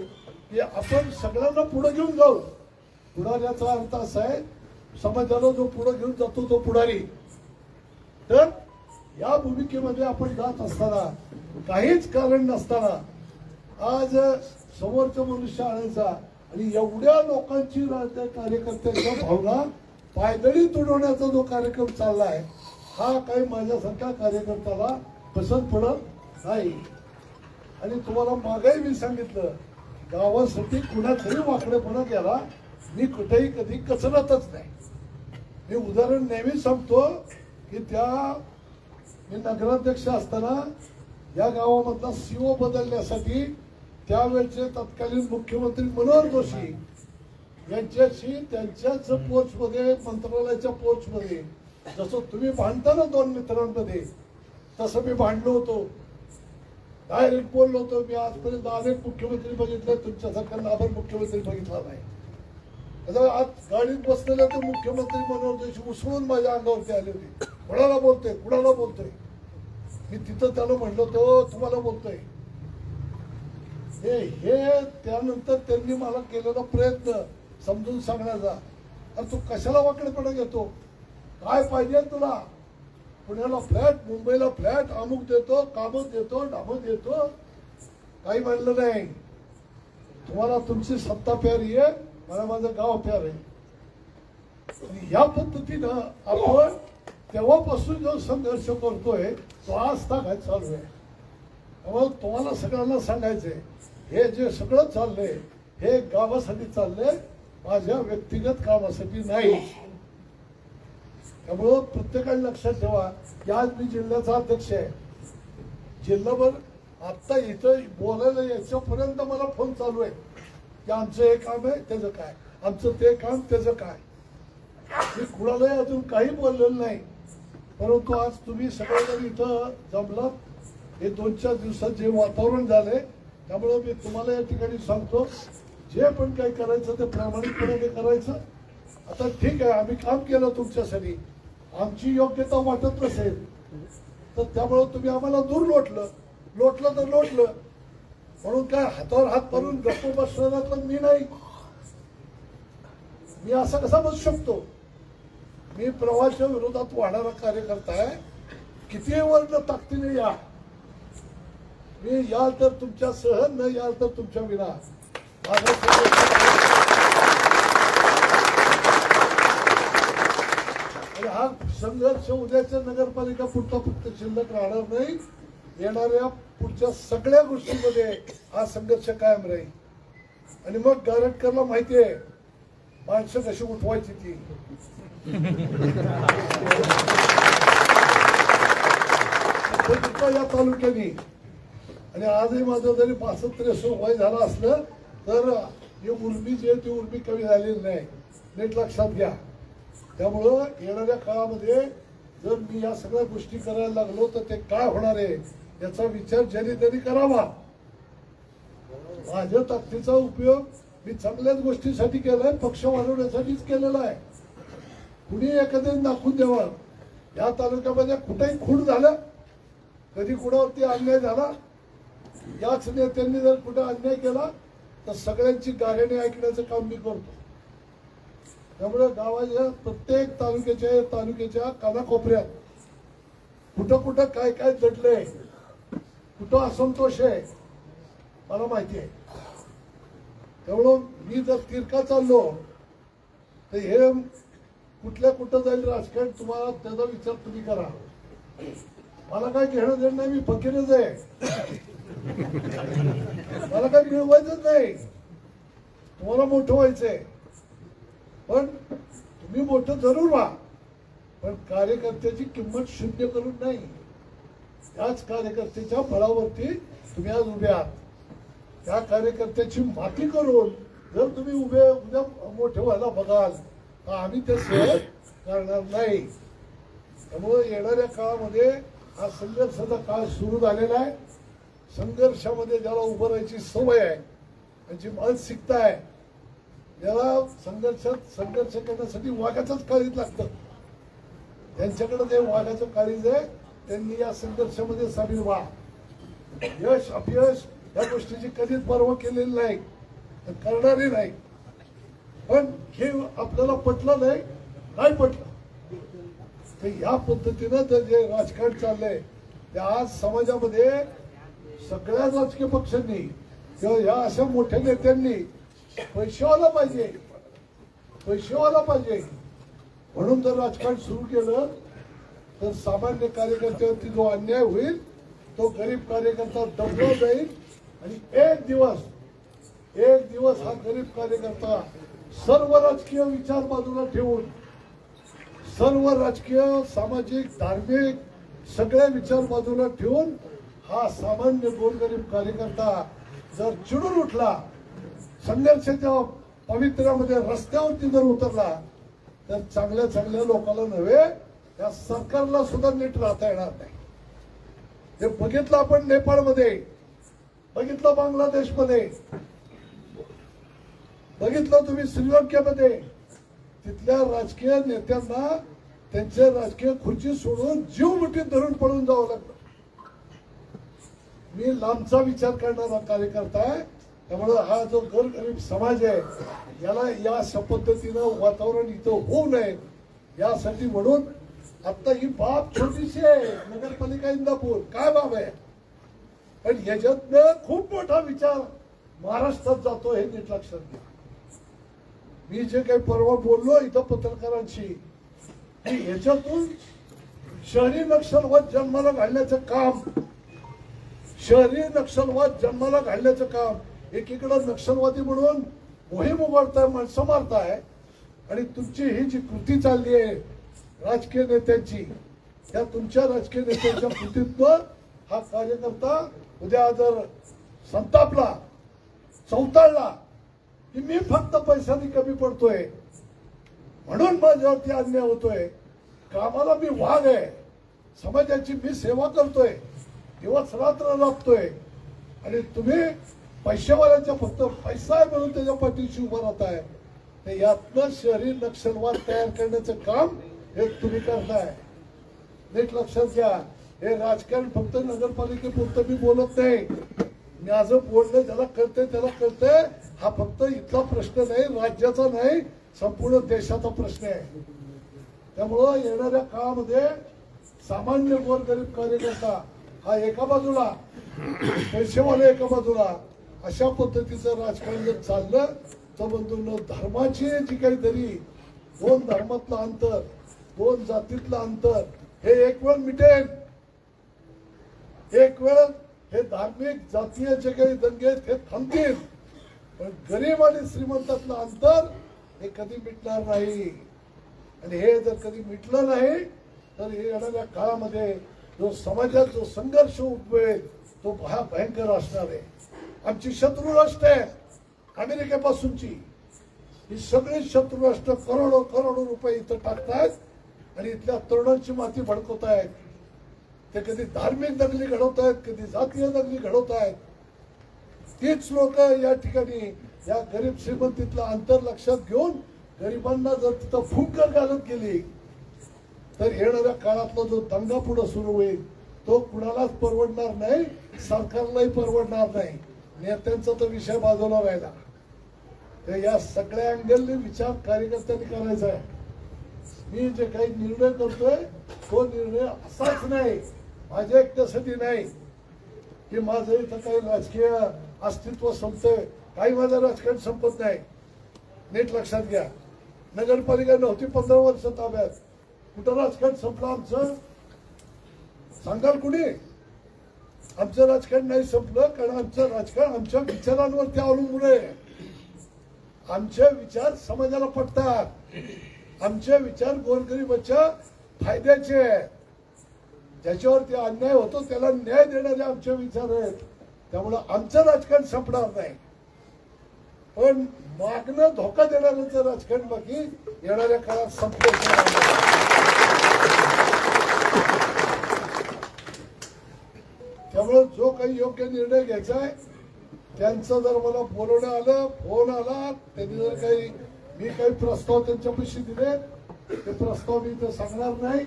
की आपण सगळ्यांना पुढे घेऊन जाऊ. पुढाऱ्याचा अर्थ असा आहे समाजाला जो पुढे घेऊन जातो तो पुढारी. तर या भूमिकेमध्ये आपण जात असताना काहीच कारण नसताना आज समोरचा मनुष्य आणायचा आणि एवढ्या लोकांची कार्यकर्त्यांच्या भावना पायदळी तुडवण्याचा जो कार्यक्रम चाललाय हा काही माझ्यासारख्या कार्यकर्त्याला पसंत पडत नाही. आणि तुम्हाला मागेही मी सांगितलं गावासाठी कुणाचाही वाकडेपणा केला मी कुठेही कधी कचरतच नाही. मी उदाहरण नेहमी सांगतो की मी नगराध्यक्ष असताना या गावामधला सीओ बदलण्यासाठी त्यावेळचे तत्कालीन मुख्यमंत्री मनोहर जोशी यांच्याशी त्यांच्याच पोर्चमध्ये मंत्रालयाच्या पोर्चमध्ये जसं तुम्ही भांडता ना दोन मित्रांमध्ये तसं मी भांडलो होतो. डायरेक्ट बोललो होतो. मी आजपर्यंत अनेक मुख्यमंत्री बघितले, तुमच्यासारखा नाभर मुख्यमंत्री बघितला नाही. आज गाडीत बसलेले ते मुख्यमंत्री मनोहर जोशी उसळून माझ्या अंगावरती आले होते. कुणाला बोलतोय कुणाला बोलतोय. मी तिथं त्याला म्हणलो तो तुम्हाला बोलतोय. हे त्यानंतर त्यांनी मला केलेला प्रयत्न समजून सांगण्याचा, अरे तू कशाला वाकडेपणा घेतो, काय पाहिजे तुला, पुण्याला फ्लॅट, मुंबईला फ्लॅट, अमुक देतो, कामं देतो, डामं देतो, काही म्हणलं नाही. तुम्हाला तुमची सत्ता प्यारी आहे, मला माझं गाव प्यार आहे. या पद्धतीनं आपण तेव्हापासून जो संघर्ष करतोय तो आज तागायत चालू आहे. त्यामुळे तुम्हाला सगळ्यांना सांगायचंय हे जे सगळं चाललंय हे गावासाठी चाललंय, माझ्या व्यक्तिगत कामासाठी नाही. त्यामुळं प्रत्येकाने लक्षात ठेवा की आज मी जिल्ह्याचा अध्यक्ष आहे. जिल्हाभर आता इथं बोलायला याच्यापर्यंत मला फोन चालू आहे की आमचं हे काम आहे त्याचं काय, आमचं ते काम त्याचं काय. मी कुणालाही अजून काही बोललेलं नाही. परंतु आज तुम्ही सगळेजण इथं जमलात, हे 2-4 दिवसात जे वातावरण झालंय त्यामुळे मी तुम्हाला या ठिकाणी सांगतो जे पण काही करायचं ते प्रामाणिकपणे करायचं. आता ठीक आहे आम्ही काम केलं तुमच्यासाठी, आमची योग्यता वाटत नसेल तर त्यामुळे तुम्ही आम्हाला दूर लोटलं तर लोटलं म्हणून काय हातावर हात मारून गप्प बसणार मी नाही. मी असा कसा बसू शकतो. मी प्रवाहाच्या विरोधात वाढणारा कार्यकर्ता आहे. कितीही वर्ण ताकदीने या, मी याल तर तुमच्या सह, न याल तर तुमच्या विना. हा संघर्ष उद्याच्या नगरपालिका पुरता फक्त शिल्लक राहणार नाही, येणाऱ्या पुढच्या सगळ्या गोष्टींमध्ये हा संघर्ष कायम राहील. आणि मग गारटकरला माहिती आहे माणसं कशी उठवायची ती. या तालुक्यानी आणि आजही माझं जरी 65-63 वय झालं असलं तर ही उर्मी जी आहे ती उर्मी कमी झालेली नाही, नीट लक्षात घ्या. त्यामुळं येणाऱ्या काळामध्ये जर मी या सगळ्या गोष्टी करायला लागलो तर ते काय होणार आहे याचा विचार ज्यांनी त्यांनी करावा. माझ्या ताकदीचा उपयोग मी चांगल्याच गोष्टीसाठी केलाय, पक्ष वाढवण्यासाठीच केलेला आहे. कुणी एखाद्याने दाखवून द्यावं या तालुक्यामध्ये कुठेही खून झालं, कधी कुणावरती अन्याय झाला, याच नेत्यांनी जर कुठे अन्याय केला तर सगळ्यांची गाऱ्हाणे ऐकण्याचं काम मी करतो. त्यामुळे गावाच्या प्रत्येक तालुक्याच्या कानाकोपऱ्यात कुठं कुठं काय काय दडलंय, कुठं असंतोष आहे मला माहिती आहे. त्यामुळं मी जर तिरका चाललो तर हे कुठं जाईल राजकारण तुम्हाला त्याचा विचार तुम्ही करा. मला काय घेणं देणं नाही, मी फकीरच आहे, मला काय मिळवायचंच नाही. तुम्हाला मोठं व्हायचंय पण तुम्ही मोठं जरूर व्हा, पण कार्यकर्त्याची किंमत शून्य करून नाही. त्याच कार्यकर्त्याच्या बळावरती तुम्ही आज उभे आहात. त्या कार्यकर्त्याची माती करून जर तुम्ही उद्या मोठे व्हायला बघाल तर आम्ही ते सहज करणार नाही. त्यामुळे येणाऱ्या काळामध्ये हा संघर्षाचा काळ सुरू झालेला आहे. संघर्षामध्ये ज्याला उभं राहायची सवय आहे, त्यांची मानसिकता आहे, ज्याला संघर्ष करण्यासाठी वाघाचंच काळीज लागतं, त्यांच्याकडे जे वाघाचं काळीज आहे त्यांनी या संघर्षामध्ये सामील व्हा. यश अपयश या गोष्टीची कधीच पर्वा केलेली नाही, करणारी नाही. पण हे आपल्याला पटलं नाही पटलं तर या पद्धतीनं जर जे राजकारण चाललंय ते आज समाजामध्ये सगळ्या राजकीय पक्षांनी किंवा या अशा मोठ्या नेत्यांनी पैशावाला पाहिजे म्हणून जर राजकारण सुरू केलं तर सामान्य कार्यकर्त्यावरती जो अन्याय होईल तो गरीब कार्यकर्ता दबला जाईल. आणि एक दिवस हा गरीब कार्यकर्ता सर्व राजकीय विचार बाजूला ठेवून, सर्व राजकीय सामाजिक धार्मिक सगळे विचार बाजूला ठेवून हा सामान्य गोरगरीब कार्यकर्ता जर चिडून उठला, संघर्षाच्या पवित्र्यामध्ये रस्त्यावरती जर उतरला तर चांगल्या लोकांना नव्हे त्या सरकारला सुद्धा नीट राहता येणार नाही. हे बघितलं आपण नेपाळमध्ये, बघितलं बांगलादेशमध्ये, बघितलं तुम्ही श्रीलंकेमध्ये. तिथल्या राजकीय नेत्यांना त्यांचे राजकीय खुर्ची सोडून जीव मुठीत धरून पळून जावं लागलं. मी लांबचा विचार करणारा कार्यकर्ता आहे. त्यामुळे हा जो गोरगरीब समाज आहे याला या अशा पद्धतीनं वातावरण इथं होऊ नये यासाठी म्हणून आता ही बाब छोटीशी आहे. नगरपालिका इंदापूर काय बाब आहे, पण याच्यातनं खूप मोठा विचार महाराष्ट्रात जातो हे नीट लक्षात घ्या. मी जे काही परवा बोललो इथं पत्रकारांशी की याच्यातून शहरी नक्षलवाद जन्माला घालण्याचं काम एकीकडे नक्षलवादी म्हणून मोहीम उभारताय, माणसं मारताय आणि तुमची ही जी कृती चालली आहे राजकीय नेत्यांची, त्या तुमच्या राजकीय नेत्यांच्या कृतीतनं हा कार्यकर्ता उद्या जर संतापला, चौताळला की मी फक्त पैशाने कमी पडतोय म्हणून माझ्यावरती अन्याय होतोय, कामाला मी वाघ आहे, समाजाची मी सेवा करतोय, दिवस रात्र राबतोय आणि तुम्ही पैशावाल्याच्या फक्त पैसा आहे म्हणून त्याच्या पाठीशी उभं राहताय, तर यातनं शहरी नक्षलवाद तयार करण्याचं काम हे तुम्ही करताय. नीट लक्षात घ्या. हे राजकारण फक्त नगरपालिकेपुरतं मी बोलत नाही. माझं बोलणं ज्याला कळतंय त्याला कळतंय. हा फक्त इथला प्रश्न नाही, राज्याचा नाही, संपूर्ण देशाचा प्रश्न आहे. त्यामुळं येणाऱ्या काळामध्ये सामान्य गोरगरीब कार्यकर्ता हा एका बाजूला पैसेवाले एका बाजूला, अशा पद्धतीचं राजकारण जर चाललं तर बंधूंनो, धर्माची जी काहीतरी दोन धर्मातलं अंतर, दोन जातीतलं अंतर हे एक वेळ मिटेल. एक वेळ हे धार्मिक जातीय जे काही दंगे आहेत हे थांबतील, पण गरीब आणि श्रीमंतातलं अंतर हे कधी मिटणार नाही. आणि हे जर कधी मिटलं नाही तर हे येणाऱ्या काळामध्ये जो समाजात जो संघर्ष उद्भवेल तो भयंकर असणार आहे. आमची शत्रू राष्ट्र आहे अमेरिकेपासूनची, ही सगळी शत्रू राष्ट्र करोडो रुपये इथं टाकतायत आणि इथल्या तरुणांची माती भडकवतायत. ते कधी धार्मिक दंगली घडवतायत, कधी जातीय दंगली घडवतायत. तीच लोक या ठिकाणी या गरीब श्रीमंतीतलं अंतर लक्षात घेऊन गरिबांना जर तिथं फुंकर घालत गेली तर येणाऱ्या काळातला जो दंगा पुढे सुरू होईल तो कुणालाच परवडणार नाही, सरकारलाही परवडणार नाही. नेत्यांचा तर विषय बाजूला राहिला. तर या सगळ्या अँगलने विचार कार्यकर्त्यांनी करायचा आहे. मी जे काही निर्णय करतोय तो निर्णय असाच नाही, माझ्या एकट्यासाठी नाही की माझं इथं काही राजकीय अस्तित्व संपतंय. काही माझं राजकारण संपत नाही. नीट लक्षात घ्या, नगरपालिका नव्हती 15 वर्ष ताब्यात, कुठं राजकारण संपलं आमचं सांगाल कुणी? आमचं राजकारण नाही संपलं, कारण आमचं राजकारण आमच्या विचारांवरती अवलंबून आहे. आमचे विचार समाजाला पटतात, आमचे विचार गोरगरिबाच्या फायद्याचे आहेत. ज्याच्यावरती अन्याय होतो त्याला न्याय देणारे आमचे विचार आहेत. त्यामुळे आमचं राजकारण संपणार नाही, पण मागणं धोका देणाऱ्यांचं राजकारण बाकी येणाऱ्या काळात संपल्याचं. त्यामुळे जो काही योग्य निर्णय घ्यायचा आहे त्यांचं जर मला बोलवणं आलं, फोन आला, त्यांनी जर काही मी काही प्रस्ताव त्यांच्यापाशी दिले ते प्रस्ताव मी इथं सांगणार नाही,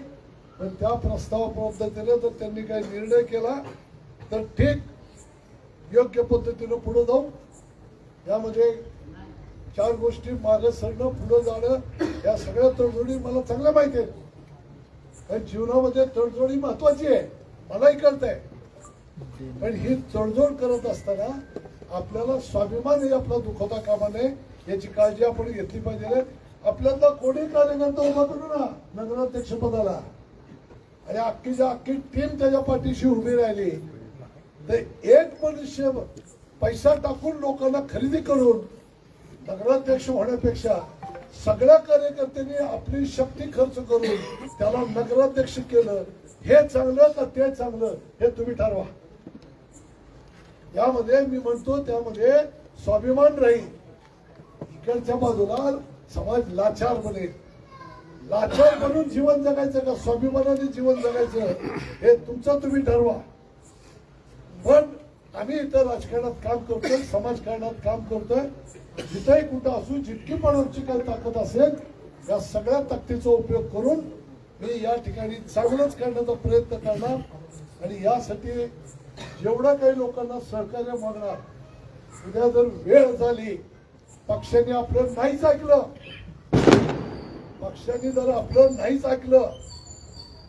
पण त्या प्रस्तावा पद्धतीने जर त्यांनी काही निर्णय केला तर ठीक, योग्य पद्धतीने पुढे जाऊ. यामध्ये 4 गोष्टी मागे सरणं, पुढे जाणं, या सगळ्या तडजोडी मला चांगल्या माहिती आहेत. कारण जीवनामध्ये तडजोडी महत्वाची आहे, मलाही कळतंय. पण ही तडजोड करत असताना आपल्याला स्वाभिमान आपला दुखवता कामा नये याची काळजी आपण घेतली पाहिजे. आपल्यातला कोणी कार्यकर्ता उभा करू ना नगराध्यक्ष पदाला आणि अख्खी टीम त्याच्या पाठीशी उभी राहिली तर एक मनुष्य पैसा टाकून लोकांना खरेदी करून नगराध्यक्ष होण्यापेक्षा सगळ्या कार्यकर्त्यांनी आपली शक्ती खर्च करून त्याला नगराध्यक्ष केलं, हे चांगलं का ते चांगलं हे तुम्ही ठरवा. यामध्ये मी म्हणतो त्यामध्ये स्वाभिमान राहील. इकडच्या बाजूला समाज लाचार बनेल. लाचार बनून जीवन जगायचं का स्वाभिमानाने जीवन जगायचं हे तुमचं तुम्ही ठरवा. पण आम्ही इथं राजकारणात काम करतोय, समाजकारणात काम करतोय. जिथंही कुठं असू, जितकी पण आमची काही ताकद असेल या सगळ्या ताकदीचा उपयोग करून मी या ठिकाणी चांगलंच करण्याचा प्रयत्न करणार. आणि यासाठी जेवढं काही लोकांना सहकार्य मागणार, उद्या जर वेळ झाली, पक्षाने आपलं नाहीच ऐकलं, पक्षाने जर आपलं नाहीच ऐकलं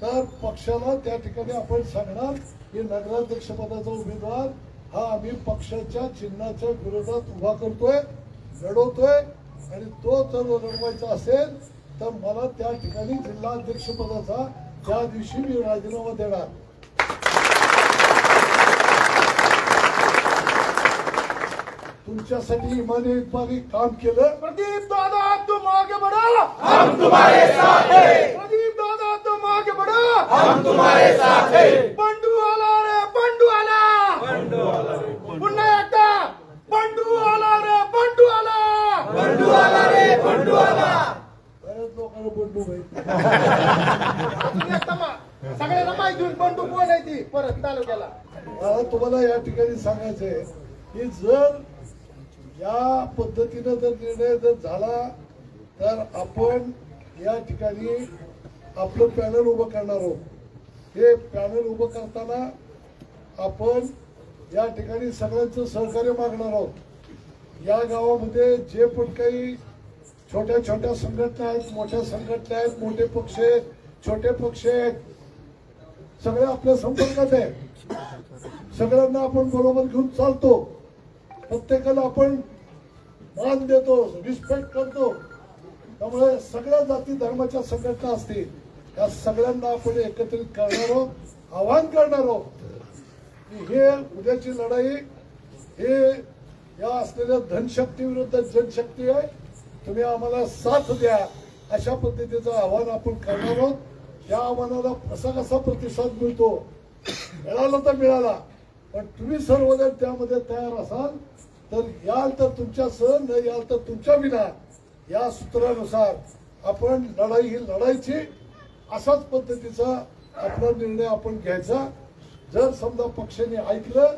तर पक्षाला त्या ठिकाणी आपण सांगणार की नगराध्यक्ष पदाचा उमेदवार हा आम्ही पक्षाच्या चिन्हाच्या विरोधात उभा करतोय, लढवतोय. आणि तो जर लढवायचा असेल तर मला त्या ठिकाणी जिल्हाध्यक्ष पदाचा त्या दिवशी मी राजीनामा देणार. तुमच्यासाठी इमानी काम केलं. प्रदीप दादा तुम आगे बढ़ो, हम तुम्हारे साथ हैं. प्रदीप दादा तुम आगे बढ़ो, हम तुम्हारे साथ हैं. बंडू आला रे बंडू आला, बंडू आला रे पुन्हा एकदा बंडू आला रे बंडू आला, बंडू आला रे बंडू आला. बऱ्याच लोकांना बंडू भाई सगळ्यांना माहिती होईल बंडू कोण आहे ती परत तालुक्याला. मला तुम्हाला या ठिकाणी सांगायचंय की जर या पद्धतीने जर निर्णय जर झाला तर आपण या ठिकाणी आपलं पॅनल उभं करणार आहोत. हे पॅनल उभं करताना आपण या ठिकाणी सगळ्यांचं सहकार्य मागणार आहोत. या गावामध्ये जे पण काही छोट्या छोट्या संघटना आहेत, मोठ्या संघटना आहेत, मोठे पक्ष आहेत, छोटे पक्ष आहेत, सगळे आपल्या संपर्कात आहे, सगळ्यांना आपण बरोबर घेऊन चालतो, प्रत्येकाला आपण मान देतो, रिस्पेक्ट करतो. त्यामुळे सगळ्या जाती धर्माच्या संघटना असतील, या सगळ्यांना आपण एकत्रित करणार आहोत, आवाहन करणार आहोत की हे उद्याची लढाई हे या असलेल्या धनशक्ती विरुद्ध जनशक्ती आहे. तुम्ही आम्हाला साथ द्या, अशा पद्धतीचं आव्हान आपण करणार आहोत. या आव्हानाला कसा कसा प्रतिसाद मिळतो, मिळाला तर मिळाला, पण तुम्ही सर्वजण त्यामध्ये तयार असाल तर याल तर तुमच्यासह, न याल तर तुमच्या विना, या सूत्रानुसार आपण लढाई ही लढायची. अशाच पद्धतीचा आपला निर्णय आपण घ्यायचा. जर समजा पक्षाने ऐकलं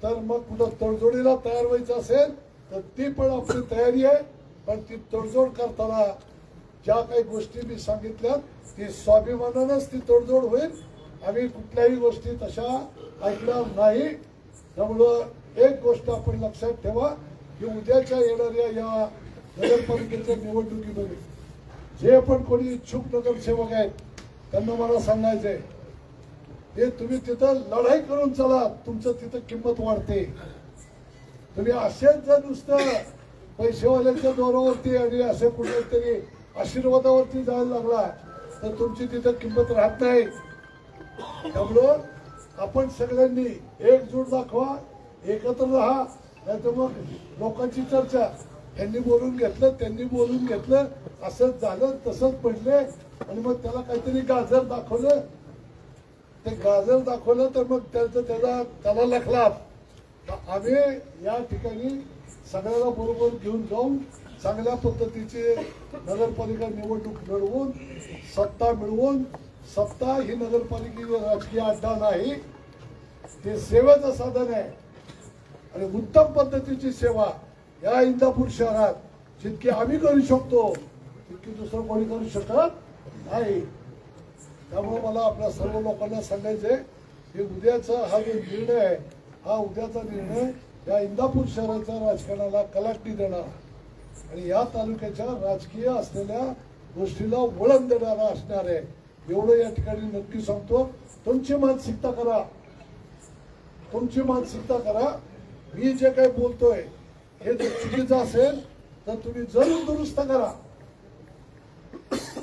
तर मग कुठं तडजोडीला तयार व्हायचं असेल तर ती पण आपली तयारी आहे. पण ती तडजोड करताना ज्या काही गोष्टी मी सांगितल्या ती स्वाभिमानानंच ती तडजोड होईल. आम्ही कुठल्याही गोष्टी तशा ऐकणार नाही. त्यामुळं एक गोष्ट आपण लक्षात ठेवा की उद्याच्या येणाऱ्या या नगरपालिकेच्या निवडणुकीमध्ये जे पण कोणी इच्छुक नगरसेवक आहेत त्यांना मला सांगायचंय हे तुम्ही तिथं लढाई करून चला, तुमचं तिथं किंमत वाढते. तुम्ही असेच जर नुसतं पैसेवाल्यांच्या जोरावरती आणि असे कुठेतरी आशीर्वादावरती जायला लागला तर तुमची तिथं किंमत राहत नाही. त्यामुळं आपण सगळ्यांनी एकजूट दाखवा, एकत्र राहा. नाही तर मग लोकांची चर्चा, त्यांनी बोलून घेतलं, त्यांनी बोलून घेतलं, असंच झालं, तसंच पडले आणि मग त्याला काहीतरी गाजर दाखवलं, ते गाजर दाखवलं तर मग त्याला लखलाप. आम्ही या ठिकाणी सगळ्याला बरोबर घेऊन जाऊन चांगल्या पद्धतीचे नगरपालिका निवडणूक लढवून सत्ता मिळवून, सत्ता ही नगरपालिकेची राजकीय अड्डा नाही, ते सेवेचं साधन आहे. आणि उत्तम पद्धतीची सेवा या इंदापूर शहरात जितकी आम्ही करू शकतो तितकी दुसरं कोणी करू शकत नाही. त्यामुळे मला आपल्या सर्व लोकांना सांगायचंय की उद्याचा हा जो निर्णय आहे, हा उद्याचा निर्णय या इंदापूर शहराच्या राजकारणाला कलाटणी देणार आणि या तालुक्याच्या राजकीय असलेल्या गोष्टीला वळण देणारा असणार आहे. एवढं या ठिकाणी नक्की सांगतो. तुमची मानसिकता करा, तुमची मानसिकता करा. मी जे काही बोलतोय हे जर चुकीचं असेल तर तुम्ही जरूर दुरुस्त करा.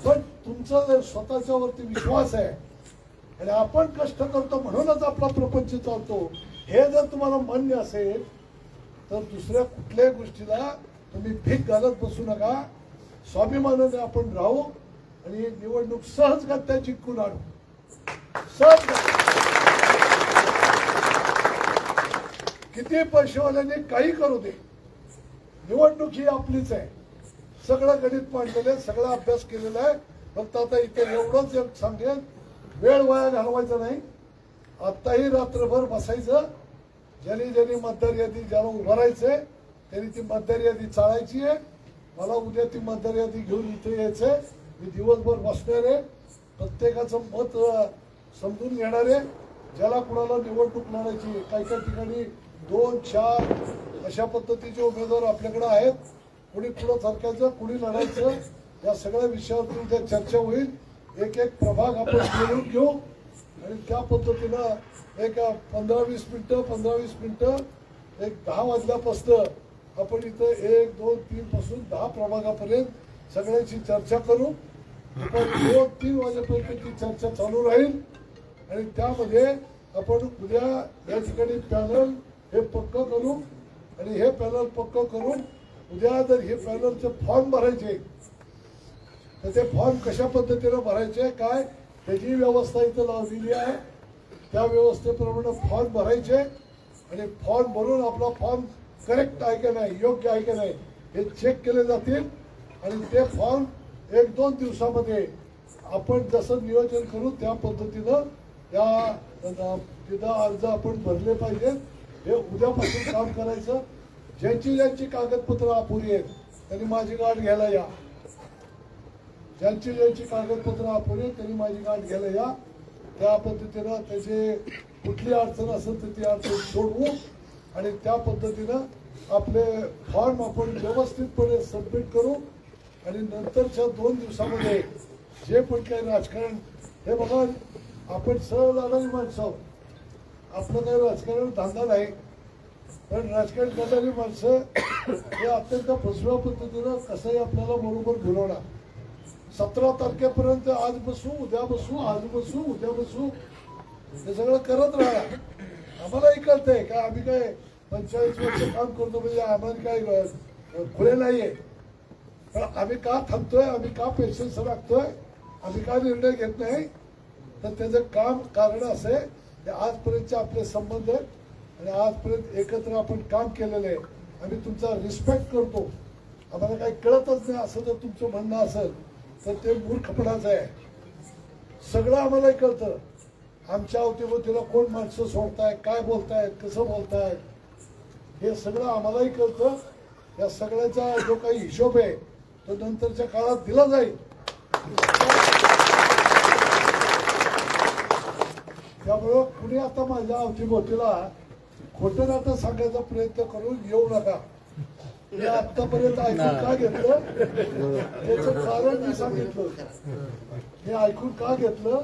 पण तुमचा जर स्वतःच्या वरती विश्वास आहे आणि आपण कष्ट करतो म्हणूनच आपला प्रपंच चालतो, हे जर तुम्हाला मान्य असेल तर दुसऱ्या कुठल्याही गोष्टीला तुम्ही भीक घालत बसू नका. स्वाभिमानाने आपण राहू आणि निवडणूक सहजगत्या जिंकून आणू. किती पैसेवाल्यांनी काही करू दे, निवडणूक ही आपलीच आहे. सगळं गणित मांडलेलं आहे, सगळा अभ्यास केलेला आहे. फक्त आता इथे एवढंच एक सांगेन, वेळ वाया घालवायचा नाही. आत्ताही रात्रभर बसायचं. ज्यांनी मतदार यादी ज्याला उभारायचंय त्यांनी ती मतदार यादी चाळायची आहे. मला उद्या ती मतदार यादी घेऊन इथे यायचंय. मी दिवसभर बसणार आहे, प्रत्येकाचं मत समजून घेणार आहे. ज्याला कुणाला निवडणूक लढायची, काही काही ठिकाणी 2-4 अशा पद्धतीचे उमेदवार आपल्याकडे आहेत. कुणी पुढं सरकायचं, कुणी लढायचं, या सगळ्या विषयावरती उद्या चर्चा होईल. एक एक प्रभाग आपण निवडून घेऊ आणि त्या पद्धतीनं एक 15-20 मिनिटं एक 10 वाजल्यापासून आपण इथं 1, 2, 3 पासून 10 प्रभागापर्यंत सगळ्यांची चर्चा करू. 2-3 वाजेपर्यंत ती चर्चा चालू राहील आणि त्यामध्ये आपण उद्या या ठिकाणी पॅनल हे पक्क करू आणि हे पॅनल पक्क करून उद्या जर हे पॅनलचे फॉर्म भरायचे तर ते फॉर्म कशा पद्धतीने भरायचे, काय त्याची व्यवस्था इथं लावलेली आहे. त्या व्यवस्थेप्रमाणे फॉर्म भरायचे आणि फॉर्म भरून आपला फॉर्म करेक्ट आहे की नाही, योग्य आहे की नाही हे चेक केले जातील आणि ते फॉर्म 1-2 दिवसामध्ये आपण जसं नियोजन करू त्या पद्धतीनं या तिथं अर्ज आपण भरले पाहिजेत. हे उद्यापासून काम करायचं. ज्यांची कागदपत्र अपुरी आहेत त्यांनी माझी गाठ घ्यायला या. ज्यांची कागदपत्र अपुरी आहेत त्यांनी माझी गाठ घ्यायला या. त्या पद्धतीनं त्याचे कुठली अडचण असेल तर ती अडचण सोडवू आणि त्या पद्धतीनं आपले फॉर्म आपण व्यवस्थितपणे सबमिट करू आणि नंतरच्या 2 दिवसामध्ये जे पण काही राजकारण, हे बघा आपण सरळ जाणारी माणसं आहोत. आपलं काही राजकारण धंदा नाही, पण राजकारण करणारी माणसं हे अत्यंत फसव्या पद्धतीनं कसंही आपल्याला बरोबर बोलवणार. 17 तारखेपर्यंत आज बसू, उद्या बसू, आज बसू, उद्या बसू, हे सगळं करत राहा. आम्हालाही कळतंय का आम्ही काय 45 वर्ष काम करतो म्हणजे आम्हाला काय खुले नाहीये. पण आम्ही का थांबतोय, आम्ही का पेशन्स राखतोय, आम्ही का निर्णय घेत नाही, तर त्याचं कारण असं आहे की आजपर्यंतचे आपले संबंध आहेत आणि आजपर्यंत एकत्र आपण काम केलेलं आहे. आम्ही तुमचा रिस्पेक्ट करतो. आम्हाला काही कळतच नाही असं जर तुमचं म्हणणं असेल तर ते मूर्खपणाचं आहे. सगळं आम्हालाही कळतं. आमच्या अवतीभोवतीला कोण माणसं सोडतायत, काय बोलतायत, कसं बोलतायत, हे सगळं आम्हालाही कळतं. या सगळ्याचा जो काही हिशोब आहे तो नंतरच्या काळात दिला जाईल. त्यामुळं कुणी आता माझ्या अवतीभोवतीला खोटं नाटं सांगायचा प्रयत्न करून येऊ नका. मी आतापर्यंत ऐकून का घेतलं त्याचं कारण मी सांगितलं. हे ऐकून का घेतलं,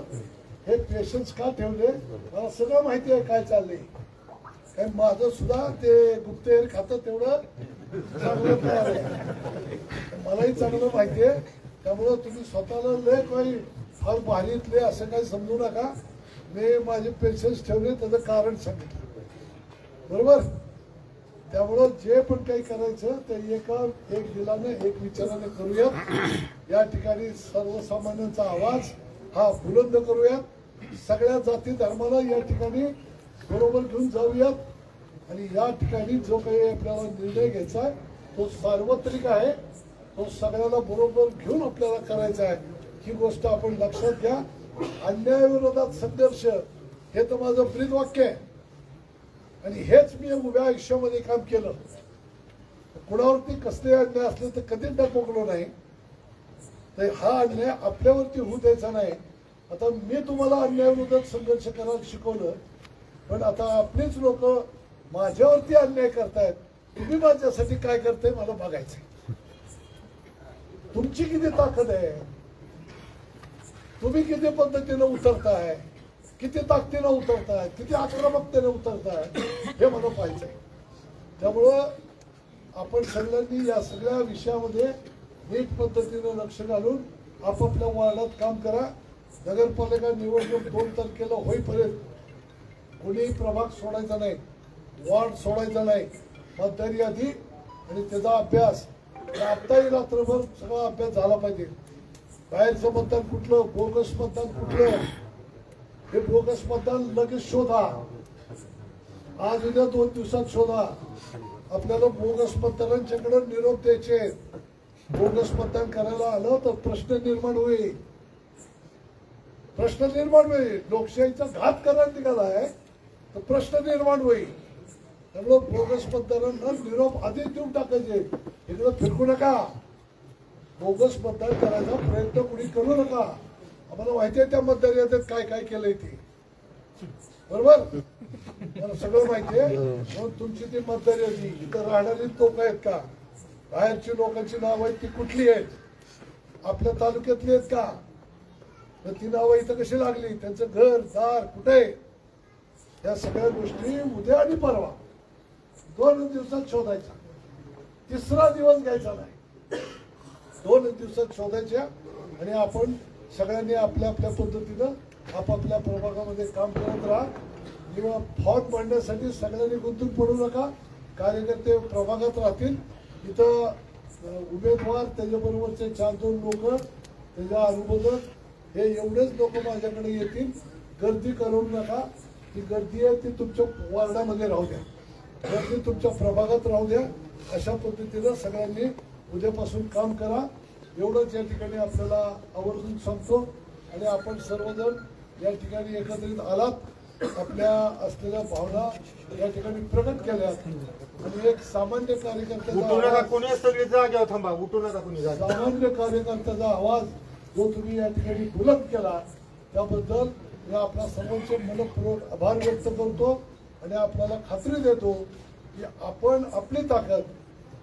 हे पेशन्स का ठेवले, मला सगळं माहिती आहे काय चाललंय. कारण माझं सुद्धा ते गुप्तहेर खातं तेवढं चांगलं तयार आहे, मलाही चांगलं माहिती आहे. त्यामुळं तुम्ही स्वतःला लय काही फार भारीतले असं काही समजू नका. मी माझे पेशन्स ठेवले त्याचं कारण सांगितलं, बरोबर. त्यामुळं जे पण काही करायचं ते एक दिलाने एक विचाराने करूयात. या ठिकाणी सर्वसामान्यांचा आवाज हा बुलंद करूयात. सगळ्या जाती धर्माला या ठिकाणी बरोबर घेऊन जाऊयात. आणि या ठिकाणी जो काही आपल्याला निर्णय घ्यायचा आहे तो सार्वत्रिक आहे, तो सगळ्याला बरोबर घेऊन आपल्याला करायचा आहे. ही गोष्ट आपण लक्षात घ्या. अन्यायाविरोधात संघर्ष हे तर माझं ब्रीद वाक्य आहे आणि हेच मी उभ्या आयुष्यामध्ये काम केलं. कुणावरती कसले अन्याय असले तर कधीच डगमगलो नाही. तर हा अन्याय आपल्यावरती होऊ द्यायचा नाही. आता मी तुम्हाला अन्यायाविरोधात संघर्ष करायला शिकवलं, पण आता आपलीच लोक माझ्यावरती अन्याय करतायत. तुम्ही माझ्यासाठी काय करताय मला बघायचंय. तुमची किती ताकद आहे, तुम्ही किती पद्धतीनं उतरताय, किती ताकदीनं उतरताय, किती आक्रमकतेने उतरताय, हे मला पाहायचंय. त्यामुळं आपण सगळ्यांनी या सगळ्या विषयामध्ये नीट पद्धतीनं लक्ष घालून आपापल्या वार्डात काम करा. नगरपालिका निवडणूक 2 तारखेला होईपर्यंत कोणीही प्रभाग सोडायचा नाही, वार्ड सोडायचा नाही. मतदार यादी आणि त्याचा अभ्यास आत्ताही रात्रभर सगळा अभ्यास झाला पाहिजे. बाहेरचं मतदान कुठलं, बोगस मतदान कुठलं, हे बोगस मतदान लगेच शोधा. आज उद्या 2 दिवसात शोधा. आपल्याला बोगस मतदारांच्याकडे निरोप द्यायचे. बोगस मतदान करायला आलं तर प्रश्न निर्माण होईल, प्रश्न निर्माण होईल. लोकशाहीचा घात करायला निघालाय तर प्रश्न निर्माण होईल. त्यामुळे बोगस मतदारांना निरोप आधीच देऊन टाकायचे. इकडे फिरकू नका, बोगस मतदान करायचा प्रयत्न कुणी करू नका. आम्हाला माहिती आहे त्या मतदार यादीत काय काय केलंय ते, बरोबर. मला सगळं माहिती आहे. म्हणून तुमची ती मतदार यादी इथं राहणारी लोक आहेत का, बाहेरची लोकांची नाव आहेत ती कुठली आहेत, आपल्या तालुक्यातली आहेत का, तर ती नावं इथं कशी लागली, त्यांचं घर दार कुठे, या सगळ्या गोष्टी उद्या आणि परवा 2 दिवसात शोधायच्या. 3रा दिवस घ्यायचा नाही, 2 दिवसात शोधायच्या. आणि आपण सगळ्यांनी आपल्या आपल्या पद्धतीनं आपापल्या प्रभागामध्ये काम करत राहा. किंवा फॉर्म भरण्यासाठी सगळ्यांनी गुंतून पडू नका. कार्यकर्ते प्रभागात राहतील. इथं उमेदवार त्याच्याबरोबरचे 4-2 लोक, त्याच्या अनुमोदक, हे एवढेच लोक माझ्याकडे येतील. गर्दी करू नका. ती गर्दी आहे ती तुमच्या वार्डामध्ये राहू द्या, गर्दी तुमच्या प्रभागात राहू द्या. अशा पद्धतीनं सगळ्यांनी उद्यापासून काम करा. एवढंच या ठिकाणी आपल्याला आवर्जून सांगतो. आणि आपण सर्वजण या ठिकाणी एकत्रित आलात, आपल्या असलेल्या भावना या ठिकाणी प्रकट केल्यात. आणि एक सामान्य कार्यकर्त्याचा कोणी सगळी जागेवर थांबा, उठू नका कोणी. सामान्य कार्यकर्त्याचा आवाज जो तुम्ही या ठिकाणी बुलंद केला त्याबद्दल मी आपल्या सर्वांचे मनपूर्वक आभार व्यक्त करतो. आणि आपल्याला खात्री देतो की आपण आपली ताकद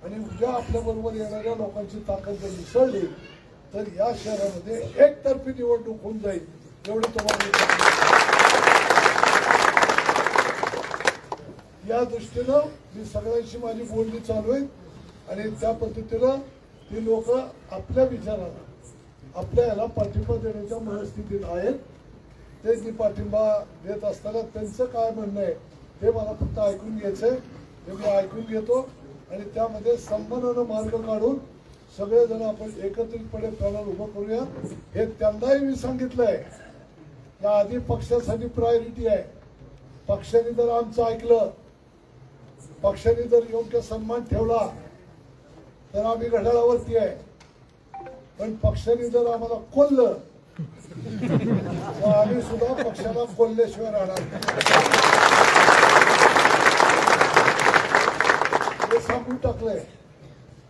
आणि उद्या आपल्याबरोबर येणाऱ्या लोकांची ताकद जर मिसळली तर या शहरामध्ये एकतर्फी निवडणूक होऊन जाईल. एवढी तुम्हाला या दृष्टीनं मी सगळ्यांशी माझी बोलणी चालू आहे आणि त्या पद्धतीनं ती लोक आपल्या विचाराला आपल्या याला पाठिंबा देण्याच्या मनस्थितीत आहेत. ते जी पाठिंबा देत असताना त्यांचं काय म्हणणं आहे ते मला फक्त ऐकून घ्यायचंय. ते मी ऐकून घेतो आणि त्यामध्ये सन्मानानं मार्ग काढून सगळेजण आपण एकत्रितपणे पॅनल उभं करूया. हे त्यांनाही मी सांगितलंय. या आधी पक्षासाठी प्रायोरिटी आहे. पक्षाने जर आमचं ऐकलं, पक्षाने जर योग्य सन्मान ठेवला तर आम्ही घड्याळावरती आहे. पण पक्षाने जर आम्हाला कोल्लं तर आम्ही सुद्धा पक्षाला कोल्ल्याशिवाय राहणार हे सांगून टाकलंय.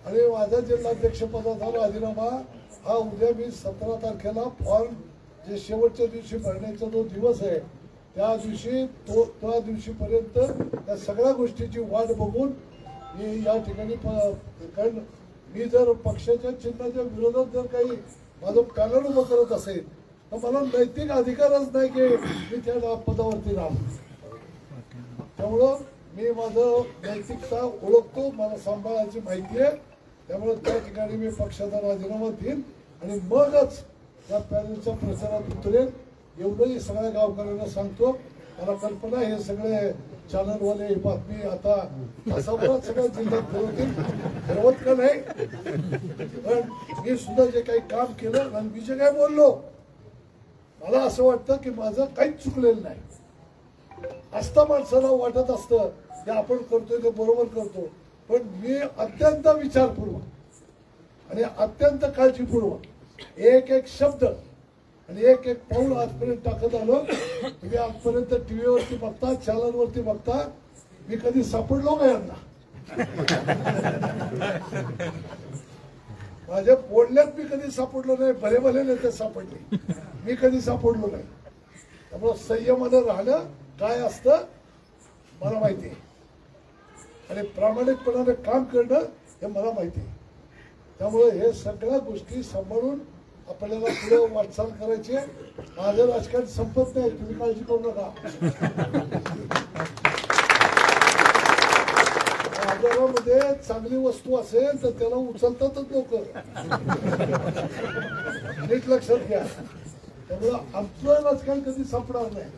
आणि माझ्या जिल्हाध्यक्षपदाचा राजीनामा हा उद्या मी 17 तारखेला फॉर्म जे शेवटच्या दिवशी भरण्याचा जो दिवस आहे त्या दिवशी त्या दिवशीपर्यंत त्या सगळ्या गोष्टीची वाट बघून मी या ठिकाणी कारण मी जर पक्षाच्या चिन्हाच्या विरोधात जर काही माझं पॅनल उभं करत असेल तर मला नैतिक अधिकारच नाही की मी त्या पदावरती राहू. त्यामुळं मी माझं नैतिकता ओळखतो, मला सांभाळायची माहिती आहे. त्यामुळे त्या ठिकाणी मी पक्षाचा राजीनामा देईन आणि मगच त्या पॅनलच्या प्रचारात उतरेल. एवढंही सगळ्या गावकऱ्यांना सांगतो. मला कल्पना हे सगळे चॅनलवाले बातमी आता तासाभरात सगळ्या जिल्ह्यात फिरवतील, फिरवत का नाही. पण मी सुद्धा जे काही काम केलं आणि मी जे काही बोललो मला असं वाटतं की माझं काहीच चुकलेलं नाही. असता माणसाला वाटत असतं की आपण करतोय ते बरोबर करतो. पण मी अत्यंत विचारपूर्वक आणि अत्यंत काळजीपूर्वक एक एक शब्द आणि एक एक पाऊल आजपर्यंत टाकत आलो. तुम्ही आजपर्यंत टीव्हीवरती बघता, चॅनलवरती बघता, मी कधी सापडलो का यांना? माझ्या बोलण्यात मी कधी सापडलो नाही. भले भले नेते सापडले, मी कधी सापडलो नाही. त्यामुळे संयमानं राहणं काय असतं मला माहिती आहे आणि प्रामाणिकपणाने काम करणं हे मला माहिती आहे. त्यामुळे हे सगळ्या गोष्टी सांभाळून आपल्याला पुढे वाटचाल करायची. माझं राजकारण संपत नाही, तुम्ही काळजी करू नका. बाजारामध्ये चांगली वस्तू असेल तर त्याला उचलतातच लोक, नीट लक्षात घ्या. त्यामुळं आमचं राजकारण कधी संपणार नाही.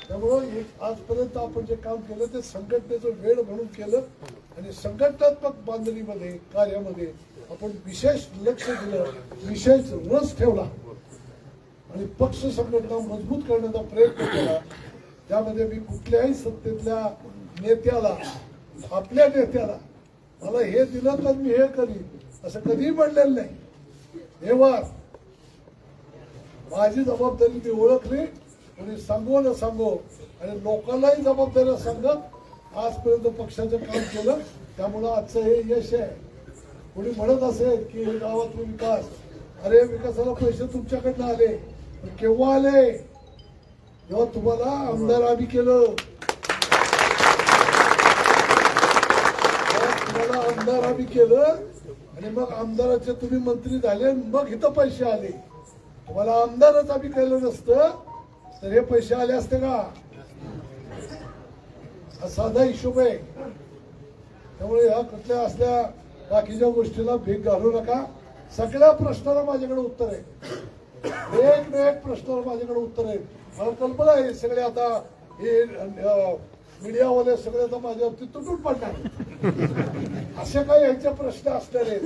त्यामुळं आजपर्यंत आपण जे काम केलं ते संघटनेचं वेळ म्हणून केलं आणि संघटनात्मक बांधणीमध्ये कार्यामध्ये आपण विशेष लक्ष दिलं, विशेष रस ठेवला आणि पक्ष संघटना मजबूत करण्याचा प्रयत्न केला. त्यामध्ये मी कुठल्याही सत्तेतल्या नेत्याला, आपल्या नेत्याला मला हे दिलं तर मी हे करीन असं कधीही म्हणलेलं नाही. व्यवहार माझी जबाबदारी मी ओळखली आणि सांगू न सांगू आणि लोकांनाही जबाबदाऱ्या सांगत आजपर्यंत पक्षाचं काम केलं. त्यामुळं आजचं हे यश आहे. कोणी म्हणत असेल की गावातले विकास, अरे विकासाला पैसे तुमच्याकडनं आले, पण केव्हा आले? जेव्हा तुम्हाला आमदार आम्ही केलं, तुम्हाला आमदार आम्ही केलं आणि मग आमदाराचे तुम्ही मंत्री झाले, मग इथं पैसे आले. तुम्हाला आमदारच आम्ही केलं नसतं तर हे पैसे आले असते का? हा साधा हिशोब आहे. त्यामुळे ह्या कुठल्या असल्या बाकीच्या गोष्टीला भीक घालू नका. सगळ्या प्रश्नाला माझ्याकडे उत्तर आहे. एक ना एक प्रश्नाला माझ्याकडे उत्तर आहे. मला कल्पना आहे सगळे आता हे मीडियावाले सगळे आता माझ्यावरती तुटून पडणार असे काही यांचे प्रश्न असणार आहेत.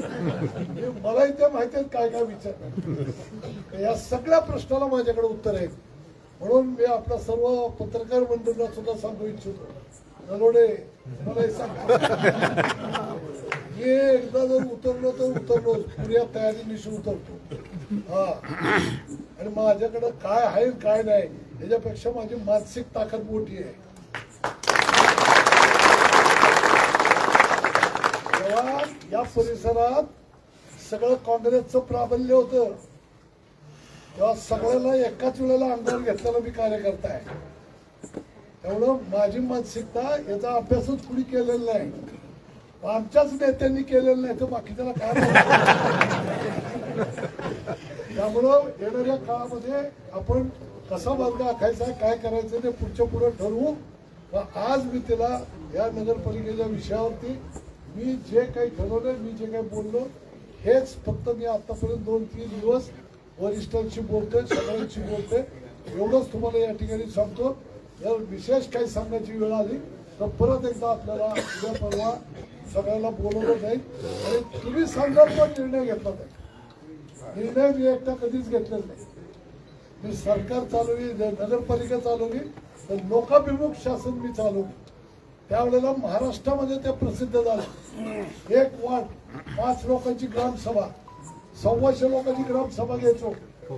मलाही ते माहिती आहेत काय काय विचार. या सगळ्या प्रश्नाला माझ्याकडे उत्तर आहे. म्हणून मी आपल्या सर्व पत्रकार मंडळांना सुद्धा सांगू इच्छितो, नलोडे मला हे सांगा, मी एकदा जर उतरलो तर उतरलो, पुऱ्या तयारीनिशी उतरतो. हा, आणि माझ्याकडे काय आहे काय नाही याच्यापेक्षा माझी मानसिक ताकद मोठी आहे. तेव्हा या परिसरात सगळं काँग्रेसचं प्राबल्य होतं, तेव्हा सगळ्याला एकाच वेळेला अंगावर घेतलेला मी कार्यकर्ता आहे. त्यामुळं माझी मानसिकता याचा अभ्यासच कुणी केलेला नाही. आमच्याच नेत्यांनी केलेलं नाही तर बाकीच्याला काय. त्यामुळं येणाऱ्या काळामध्ये आपण कसा मार्ग आखायचा, काय करायचं ते पुढच्या पुढे ठरवू पण आज मी त्याला या नगरपालिकेच्या विषयावरती मी जे काही ठरवलं, मी जे काही बोललो, हेच फक्त मी आतापर्यंत 2-3 दिवस वरिष्ठांशी बोलतोय, सगळ्यांशी बोलतोय. एवढंच तुम्हाला या ठिकाणी सांगतो. जर विशेष काही सांगण्याची वेळ आली तर परत एकदा आपल्याला उद्या परवा सगळ्याला बोलवलं जाईल आणि तुम्ही सांगाल पण निर्णय घेतला जाईल. निर्णय मी एकटा कधीच घेतलेला नाही. मी सरकार चालवली, नगरपालिका चालवली, तर लोकाभिमुख शासन मी चालवलं. त्यावेळेला महाराष्ट्रामध्ये ते प्रसिद्ध झालं. एक वार्ड 5 लोकांची ग्रामसभा, 125 लोकांची ग्रामसभा घ्यायचो.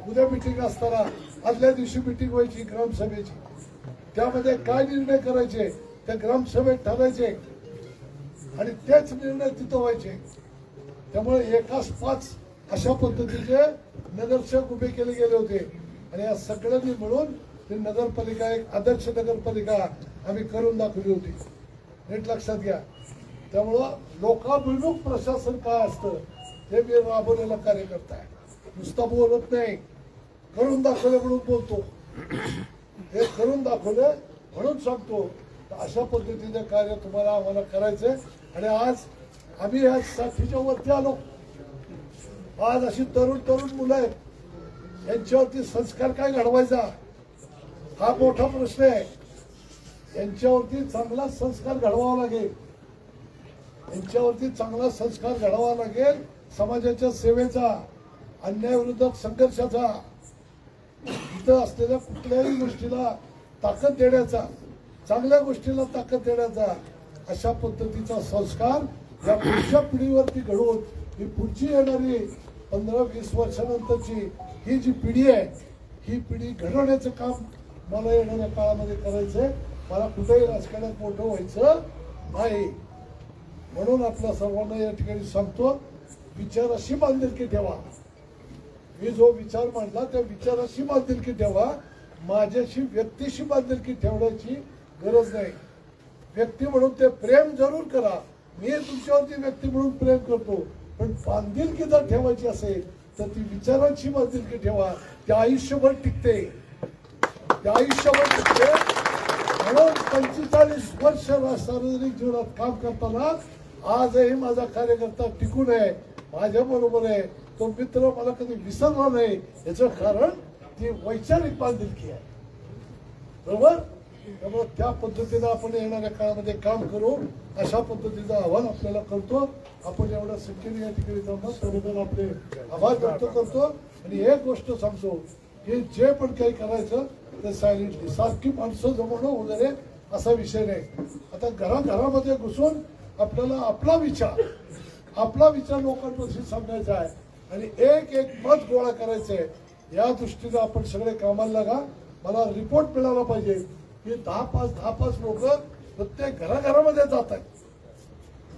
उद्या मिटिंग असताना आदल्या दिवशी मिटिंग व्हायची ग्रामसभेची. त्यामध्ये काय निर्णय करायचे त्या ग्रामसभेत ठरायचे आणि तेच निर्णय तिथं व्हायचे. त्यामुळे एकाच 5 अशा पद्धतीचे नगरसेवक उभे केले गेले होते आणि या सगळ्यांनी मिळून ती नगरपालिका एक आदर्श नगरपालिका आम्ही करून दाखवली होती. नीट लक्षात घ्या. त्यामुळं लोकाभिमुख प्रशासन काय असतं ते मी राबवलेला कार्यकर्ता आहे. नुसता बोलत नाही, करून दाखवले म्हणून बोलतो. हे करून दाखवले म्हणून सांगतो. अशा पद्धतीचे कार्य तुम्हाला आम्हाला करायचंय आणि आज आम्ही या 60च्या वरती आलो. आज अशी तरुण मुलं आहेत, यांच्यावरती संस्कार काय घडवायचा हा मोठा प्रश्न आहे. यांच्यावरती चांगला संस्कार घडवावा लागेल. यांच्यावरती चांगला संस्कार घडवावा लागेल. समाजाच्या सेवेचा, अन्यायाविरुद्ध संघर्षाचा, इथं असलेल्या कुठल्याही गोष्टीला ताकद देण्याचा, चांगल्या गोष्टीला ताकद देण्याचा अशा पद्धतीचा संस्कार या पुढच्या पिढीवरती घडवून ही पुढची येणारी 15-20 वर्षानंतरची ही जी पिढी आहे, ही पिढी घडवण्याचं काम मला येणाऱ्या काळामध्ये करायचंय. मला कुठेही राजकारणात मोठं व्हायचं नाही. म्हणून आपल्या सर्वांना या ठिकाणी सांगतो, विचाराशी बांधिलकी ठेवा. मी जो विचार मांडला त्या विचाराशी बांधिलकी ठेवा. माझ्याशी व्यक्तीशी बांधिलकी ठेवण्याची गरज नाही. व्यक्ती म्हणून ते प्रेम जरूर करा. मी तुमच्यावरती व्यक्ती म्हणून प्रेम करतो, पण बांधिलकी जर ठेवायची असेल तर ती विचारांची बांधिलकी ठेवा. ते आयुष्यभर टिकते, ते आयुष्यभर टिकते. म्हणून 45 वर्ष सार्वजनिक जीवनात काम करताना आजही माझा कार्यकर्ता टिकून आहे, माझ्या बरोबर आहे. तो मित्र मला कधी विसरला नाही. याचं कारण ती वैचारिक बांधिलकी आहे. बरोबर. त्यामुळे त्या पद्धतीने आपण येणाऱ्या काळामध्ये काम करू अशा पद्धतीचं आव्हान आपल्याला करतो. आपण एवढ्या संख्येने या ठिकाणी जमणार त्याबद्दल आपले आभार व्यक्त करतो. आणि एक गोष्ट सांगतो की जे पण काही करायचं ते सायलेंटली, सारखी माणसं जमवणं वगैरे असा विषय नाही. आता घराघरामध्ये घुसून आपल्याला आपला विचार लोकांपाशी सांगायचा आहे आणि एक मत गोळा करायचंय. या दृष्टीने आपण सगळे कामाला लागा. मला रिपोर्ट मिळाला पाहिजे की 10-5 लोक प्रत्येक घराघरामध्ये जात आहेत.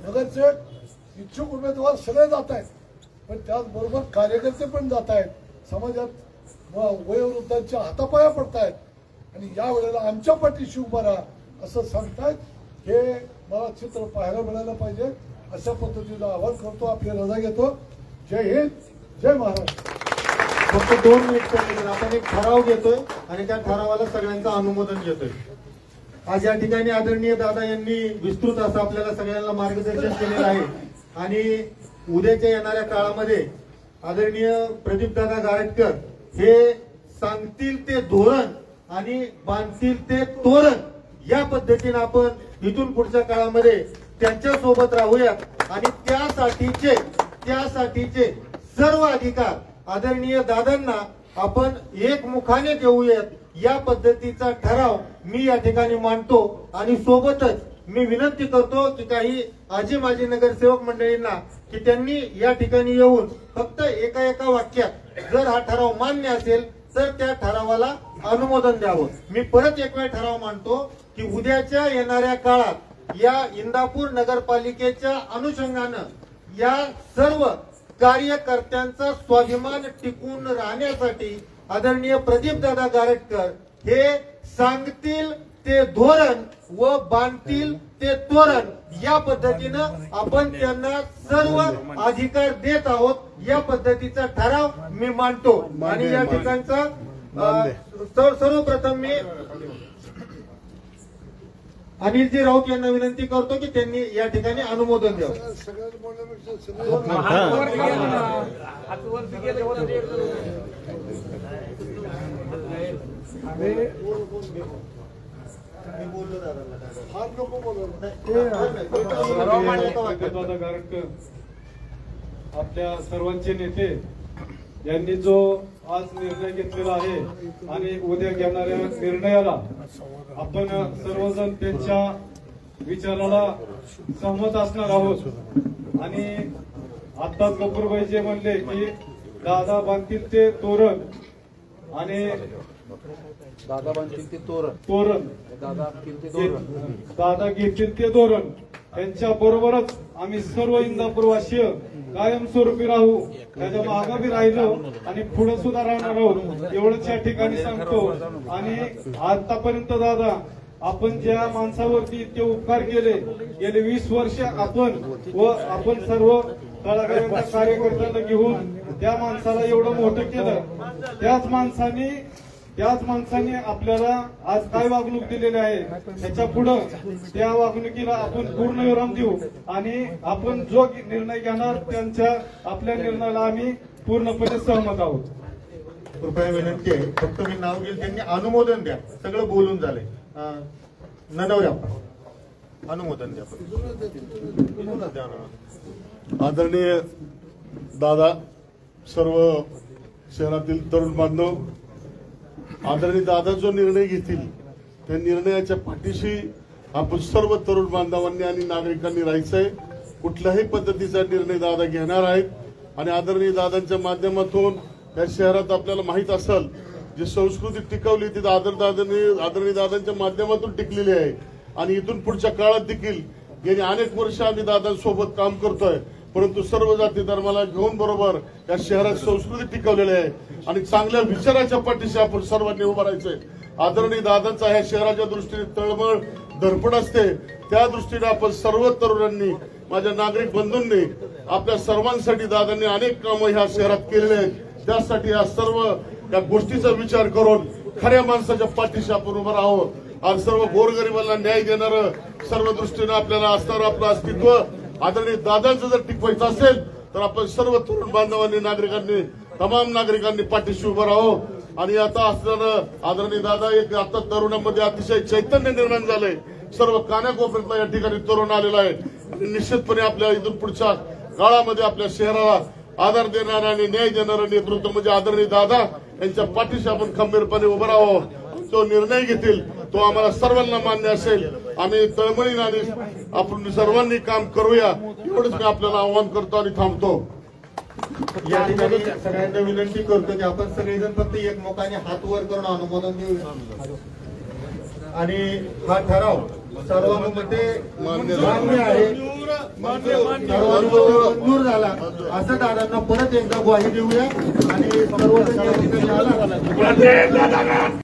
नगरसेवक इच्छुक उमेदवार सगळे जात आहेत, पण त्याचबरोबर कार्यकर्ते पण जात आहेत. समाजात वयोवृद्धांच्या हातापाया पडतायत आणि या वेळेला आमच्या पाठीशी उभा राहा असं सांगतायत. हे मला चित्र पाहायला मिळायला पाहिजे. अशा पद्धतीचं आवाहन करतो. आपली रजा घेतो. जय हिंद, जय महाराष्ट्र. फक्त 2 मिनिट आपण एक ठराव घेतोय आणि त्या ठरावाला सगळ्यांचं अनुमोदन घेतोय. आज या ठिकाणी आदरणीय दादा यांनी विस्तृत असं आपल्याला सगळ्यांना मार्गदर्शन केलेलं आहे आणि उद्याच्या येणाऱ्या काळामध्ये आदरणीय प्रदीपदादा गारटकर हे सांगतील ते धोरण आणि बांधतील ते तोरण या पद्धतीने आपण इथून पुढच्या काळामध्ये त्यांच्या सोबत राहूयात आणि त्यासाठीचे सर्व अधिकार आदरणीय दादांना आपण एकमुखाने देऊयात. या पद्धतीचा ठराव मी या ठिकाणी मांडतो आणि सोबतच मी विनंती करतो की काही आजी माजी नगरसेवक मंडळींना की त्यांनी या ठिकाणी येऊन फक्त एका वाक्यात जर हा ठराव मान्य असेल तर त्या ठरावाला अनुमोदन द्यावं. मी परत एक वेळ ठराव मांडतो की उद्याच्या येणाऱ्या काळात या इंदापूर नगरपालिकेच्या अनुषंगानं या सर्व कार्यकर्त्यांचा स्वाभिमान टिकून राहण्यासाठी आदरणीय प्रदीपदादा गारटकर हे सांगतील ते धोरण व बांधतील ते तोरण या पद्धतीनं आपण त्यांना सर्व अधिकार देत आहोत. या पद्धतीचा ठराव मी मांडतो आणि या ठिकाणचा सर्वप्रथम मी अनिलजी राऊत यांना विनंती करतो की त्यांनी या ठिकाणी अनुमोदन द्यावं. सगळ्यांना बोलण्यापेक्षा फार नको बोलवलं. दादा गारटकर आपल्या सर्वांचे नेते यांनी जो आज निर्णय घेतलेला आहे आणि उद्या घेणाऱ्या निर्णयाला आपण सर्वजण त्यांच्या विचाराला सहमत असणार आहोत. आणि आत्ताच गफूरभाई जे म्हणले की दादा बांधतील ते तोरण आणि दादा बांधतील ते तोरण दादा घेतील ते धोरण त्यांच्या बरोबरच आम्ही सर्व इंदापूरवासीय कायमस्वरूपी राहू, त्याच्या मागे बी राहिलो आणि पुढे सुद्धा राहणार आहोत एवढंच या ठिकाणी सांगतो. आणि आतापर्यंत दादा आपण ज्या माणसावरती इतके उपकार केले, गेले 20 वर्ष आपण सर्व तळागाळातल्या कार्यकर्त्यांना घेऊन त्या माणसाला एवढं मोठं केलं. त्याच माणसाने आपल्याला आज काय वागणूक दिलेली आहे त्याच्या पुढं त्या वागणुकीला आपण पूर्ण विराम देऊ आणि आपण जो निर्णय घेणार त्यांच्या आपल्या निर्णयाला आम्ही पूर्णपणे सहमत आहोत. कृपया विनंती आहे, फक्त मी नाव घेईल त्यांनी अनुमोदन द्या. सगळं बोलून झालंय. ननवऱ्या अनुमोदन द्या. आदरणीय दादा, सर्व शहरातील तरुण बांधव, आदरणीय दादा जो निर्णय घेतील त्या निर्णयाच्या पाठीशी आपण सर्व तरुण बांधवांनी आणि नागरिकांनी राहायचंय. कुठल्याही पद्धतीचा निर्णय दादा घेणार आहेत आणि आदरणीय दादांच्या माध्यमातून या शहरात आपल्याला माहित असेल जी संस्कृती टिकवली ती आदरणीय दादांच्या माध्यमातून टिकलेली आहे. आणि इथून पुढच्या काळात देखील गेली अनेक वर्ष आम्ही दादांसोबत काम करतोय, परंतु सर्व जाती धर्माला घेऊन बरोबर या शहरात संस्कृती टिकवलेली आहे आणि चांगल्या विचाराच्या पाठीशी आपण सर्वांनी उभं राहायचंय. आदरणीय दादांचा ह्या शहराच्या दृष्टीने तळमळ धडपड असते, त्या दृष्टीने आपण सर्व तरुणांनी, माझ्या नागरिक बंधूंनी, आपल्या सर्वांसाठी दादांनी अनेक कामं ह्या शहरात केलेली आहेत. त्यासाठी या सर्व या गोष्टीचा विचार करून खऱ्या माणसाच्या पाठीशी आपण उभं राहावं. आज सर्व गोरगरिबांना न्याय देणारं सर्व दृष्टीने आपल्याला असणारं आपलं अस्तित्व आदरणीय दादांचं जर टिकवायचं असेल तर आपण सर्व तरुण बांधवांनी, नागरिकांनी, तमाम नागरिकांनी पाठीशी उभं राहावं. आणि आता असणारं आदरणीय दादा एक आता तरुणांमध्ये अतिशय चैतन्य निर्माण झालंय. सर्व कानाकोपऱ्यातला या ठिकाणी तरुण आलेला आहे आणि निश्चितपणे आपल्या इथून पुढच्या काळामध्ये आपल्या शहराला आधार देणारा आणि न्याय देणारं नेतृत्व म्हणजे आदरणीय दादा यांच्या पाठीशी आपण खंबीरपणे उभं राहावं. जो निर्णय घेतील तो आम्हाला सर्वांना मान्य असेल. आम्ही तळमळीने आणि आपण सर्वांनी काम करूया एवढंच मी आपल्याला आवाहन करतो आणि थांबतो. या ठिकाणी सगळ्यांना विनंती करतो की आपण सगळेजण फक्त एकमुखाने हात वर करून अनुमोदन देऊया आणि हा ठराव सर्वांमध्ये मान्य आहे, सर्वांमध्ये मंजूर झाला असं दादांना परत एकदा ग्वाही देऊया आणि सर्वजण या ठिकाणी आला.